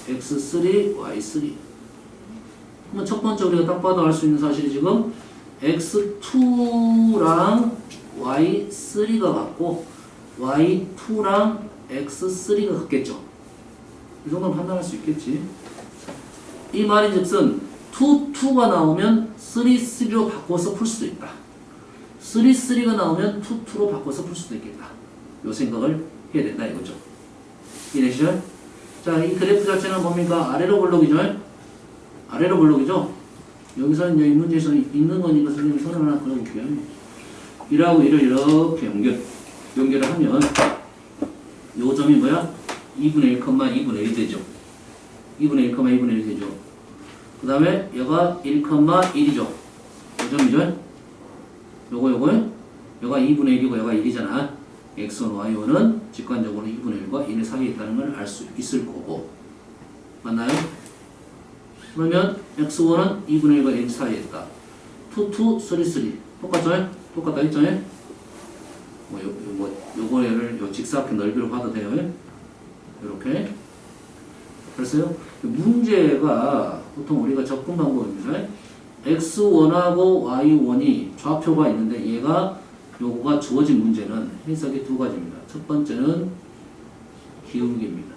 x3, y3. 그러면 첫 번째 우리가 딱 봐도 알 수 있는 사실이 지금 x2랑 y3가 같고 y2랑 x3가 같겠죠. 이 정도는 판단할 수 있겠지. 이 말인즉슨 2가 나오면 3로 바꿔서 풀 수도 있다. 3가 나오면 2로 바꿔서 풀 수도 있겠다. 요 생각을 해야 된다 이거죠. 이해되시죠? 자, 이 그래프 자체는 뭡니까? 아래로 블록이죠? 아래로 블록이죠? 여기서 이제 이 문제에서 있는 거니까 선생님이 선을 하나 그려볼게요. 1하고 1을 이렇게 연결을 하면 요 점이 뭐야? 2분의 1, 2분의 1 되죠. 2분의 1, 2분의 1 되죠. 그 다음에 얘가 1, 1이죠. 요 점이죠. 요가 2분의 1이고 얘가 1이잖아. x1, y1은 직관적으로 2분의 1과 1 사이에 있다는 걸 알 수 있을 거고. 맞나요? 그러면 x1은 2분의 1과 1 사이에 있다. 2, 3, 3. 똑같죠? 똑같다 했죠? 요거를 요 직사각형 넓이로 봐도 돼요. 이렇게. 그래서요, 문제가 보통 우리가 접근 방법입니다. x1하고 y1이 좌표가 있는데 얘가 요거가 주어진 문제는 해석이 두 가지입니다. 첫 번째는 기울기입니다.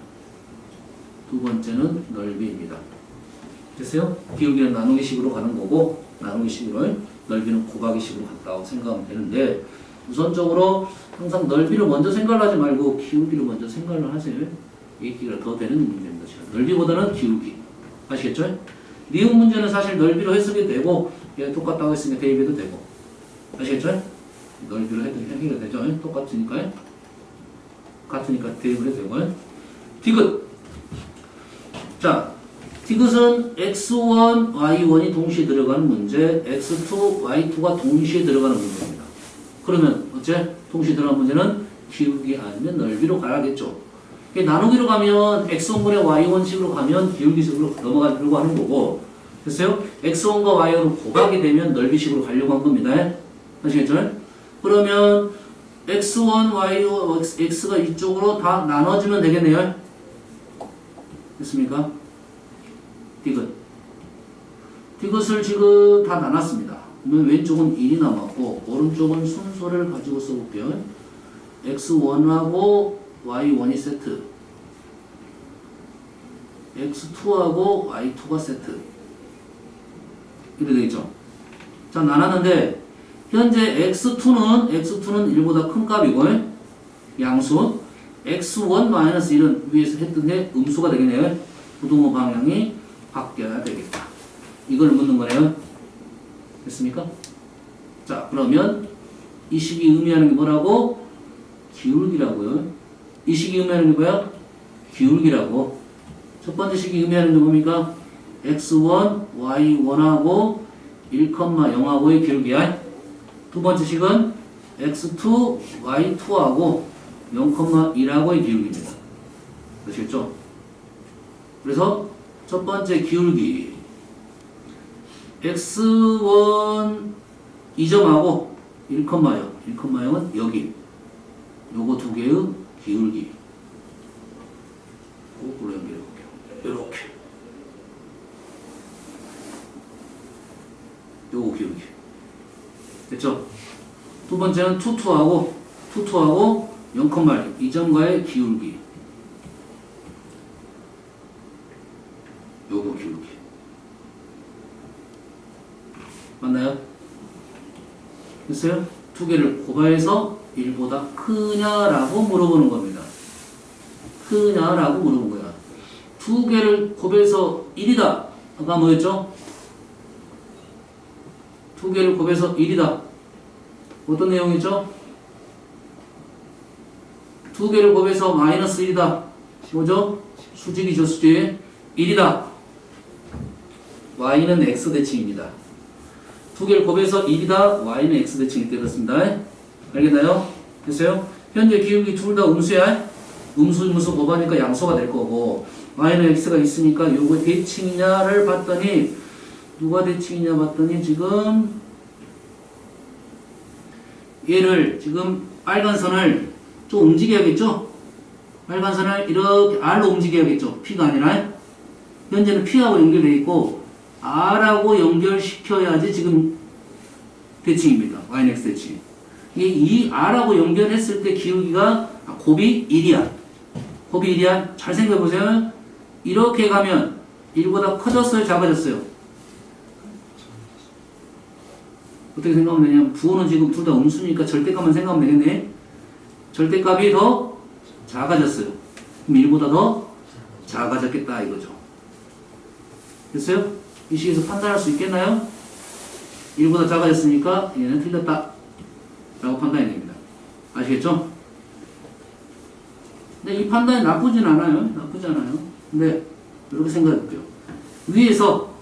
두 번째는 넓이입니다. 됐어요? 기울기는 나누기식으로 가는 거고 나누기식으로 넓이는 곱하기식으로 갔다고 생각하면 되는데 우선적으로 항상 넓이를 먼저 생각을 하지 말고 기울기를 먼저 생각을 하세요. 얘기가 더 되는 문제입니다. 넓이보다는 기울기. 아시겠죠? 니은 문제는 사실 넓이로 해석이 되고 얘 똑같다고 했으니까 대입해도 되고. 아시겠죠? 넓이로 해도 해결되죠? 똑같으니까. 같으니까 대입을 해도 되고. 디귿. 자, 디귿은 x1, y1이 동시에 들어가는 문제, x2, y2가 동시에 들어가는 문제입니다. 그러면 어째? 동시에 들어가는 문제는 기울기 아니면 넓이로 가야겠죠. 나누기로 가면 x1분의 y1식으로 가면 기울기식으로 넘어가려고 하는 거고, 됐어요? x1과 y1을 곱하게 되면 넓이식으로 가려고 한 겁니다. 아시겠죠? 그러면 x1, y1, x가 이쪽으로 다 나눠지면 되겠네요. 됐습니까? 디귿. 디귿을 지금 다 나눴습니다. 그러면 왼쪽은 1이 남았고 오른쪽은 순서를 가지고 써볼게요. x1하고 y1이 세트, x2하고 y2가 세트. 이렇게 되겠죠. 자, 나눴는데 현재 x2는 1보다 큰 값이고 양수, x1-1은 위에서 했던 게 음수가 되겠네요. 부동호 방향이 바뀌어야 되겠다. 이걸 묻는 거네요. 됐습니까? 자, 그러면 이 식이 의미하는 게 뭐라고? 기울기라고요. 이 식이 의미하는 게 뭐야? 기울기라고. 첫 번째 식이 의미하는 게 뭡니까? x1, y1하고 1,0하고의 기울기야. 두 번째 식은 x2, y2하고 0,1하고의 기울기입니다. 아시겠죠? 그래서 첫 번째 기울기 x1 2점하고 1,0은 여기 요거 두 개의 기울기 거꾸로 연결해 볼게요. 이렇게 요거 기울기 됐죠? 두 번째는 2,2하고 0,1 이 점과의 기울기 요거 기울기 맞나요? 됐어요? 두 개를 곱해서 1보다 크냐라고 물어보는 겁니다. 크냐라고 물어본 거야. 두 개를 곱해서 1이다. 아까 뭐였죠? 두 개를 곱해서 1이다. 어떤 내용이죠? 두 개를 곱해서 마이너스 1이다. 뭐죠? 수직이죠, 수직. 1이다. y는 x대칭입니다. 두 개를 곱해서 1이다. y는 x대칭이 되었습니다. 알겠나요? 됐어요? 현재 기울기 둘 다 음수야. 음수 곱하니까 양수가 될 거고 y는 x가 있으니까 요거 대칭이냐를 봤더니 누가 대칭이냐 봤더니 지금 얘를 지금 빨간 선을 좀 움직여야겠죠? 빨간 선을 이렇게 R로 움직여야겠죠? P가 아니라 현재는 P하고 연결되어 있고 R하고 연결시켜야지 지금 대칭입니다. YX 대칭. 이 R하고 연결했을 때 기울기가 곱이 1이야. 곱이 1이야. 잘 생각해보세요. 이렇게 가면 1보다 커졌어요? 작아졌어요? 어떻게 생각하면 되냐면 부호는 지금 둘 다 음수니까 절대값만 생각하면 되겠네. 절대값이 더 작아졌어요. 그럼 1보다 더 작아졌겠다 이거죠. 됐어요? 이 식에서 판단할 수 있겠나요? 1보다 작아졌으니까 얘는 틀렸다 라고 판단이 됩니다. 아시겠죠? 근데 이 판단이 나쁘진 않아요. 나쁘지 않아요. 근데 이렇게 생각해 볼게요. 위에서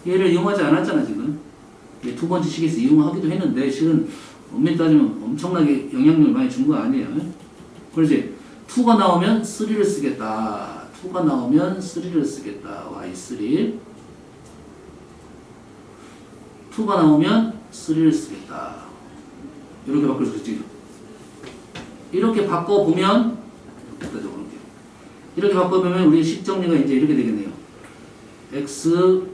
얘를 이용하지 않았잖아 지금. 두 번째 식에서 이용하기도 했는데 실은 엄밀히 따지면 엄청나게 영향력을 많이 준 거 아니에요. 그렇지? 2가 나오면 3를 쓰겠다. 2가 나오면 3를 쓰겠다. Y3. 2가 나오면 3를 쓰겠다. 이렇게 바꿀 수 있지. 이렇게 바꿔보면 이렇게 바꿔보면 우리 식 정리가 이제 이렇게 되겠네요. x3분의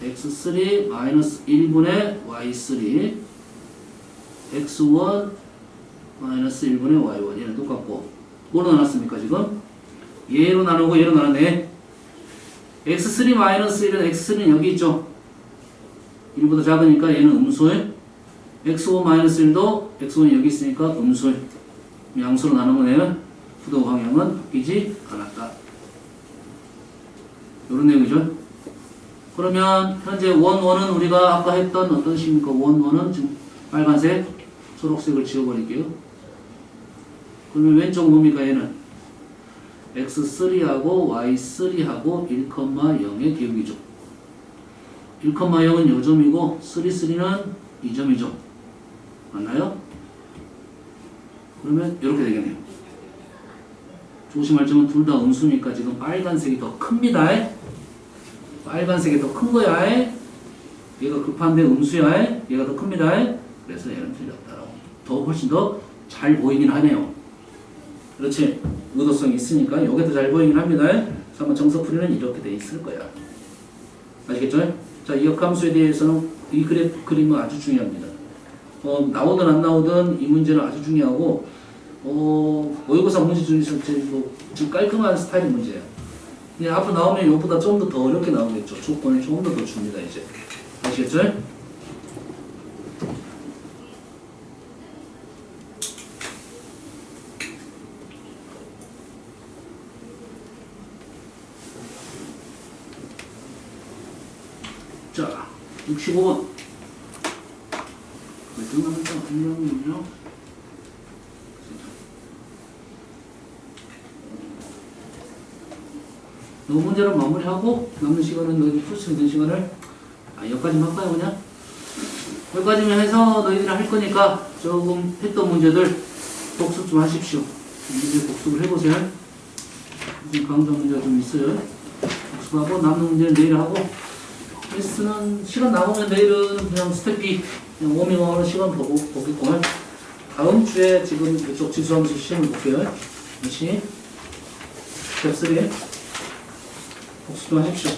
x3 마이너스 1분의 y3 x1 마이너스 1분의 y1 얘는 똑같고 뭐로 나눴습니까 지금? 얘로 나누고 얘로 나눴네. x3 마이너스 1은 x3는 여기 있죠. 1보다 작으니까 얘는 음수에 x5 마이너스 1도 x5는 여기 있으니까 음수에 양수로 나누면 얘는 부도 방향은 바뀌지 않았다. 이런 내용이죠. 그러면 현재 원원은 우리가 아까 했던 어떤 식입니까? 원원은 지금 빨간색, 초록색을 지워버릴게요. 그러면 왼쪽은 뭡니까? 얘는 x3하고 y3하고 1,0의 기울기죠. 1,0은 요점이고 3,3는 2점이죠. 맞나요? 그러면 이렇게 되겠네요. 조심할 점은 둘 다 음수니까 지금 빨간색이 더 큽니다. 빨간색이 더 큰 거야. 얘가 급한데 음수야. 얘가 더 큽니다. 그래서 얘는 틀렸다라고. 더 훨씬 더 잘 보이긴 하네요. 그렇지? 의도성이 있으니까 이게 더 잘 보이긴 합니다. 그래서 아마 정석풀이는 이렇게 돼 있을 거야. 아시겠죠? 자, 이 역함수에 대해서는 이 그림은 아주 중요합니다. 나오든 안 나오든 이 문제는 아주 중요하고 모의고사 문제 중에서 좀 깔끔한 스타일의 문제예요. 근데 앞으로 나오면 이것보다 좀 더 어렵게 나오겠죠. 조건을 조금 더 줍니다 이제. 아시겠죠? 자, 65번. 끝납니다. 분명히요. 이 문제는 마무리하고 남는 시간은 너희들 풀 수 있는 시간을 여기까지만 할까요 그냥? 여기까지만 해서 너희들이 할 거니까 조금 했던 문제들 복습 좀 하십시오. 문제 복습을 해보세요. 지금 강좌 문제가 좀 있어요. 복습하고 남는 문제는 내일 하고 레슨은 시간 남으면 내일은 그냥 스텝 B 그냥 워밍업하는 시간 보겠고 다음 주에 지금 이쪽 지수함수 시험을 볼게요. 다시 스텝 3 복습 좀 하십시오.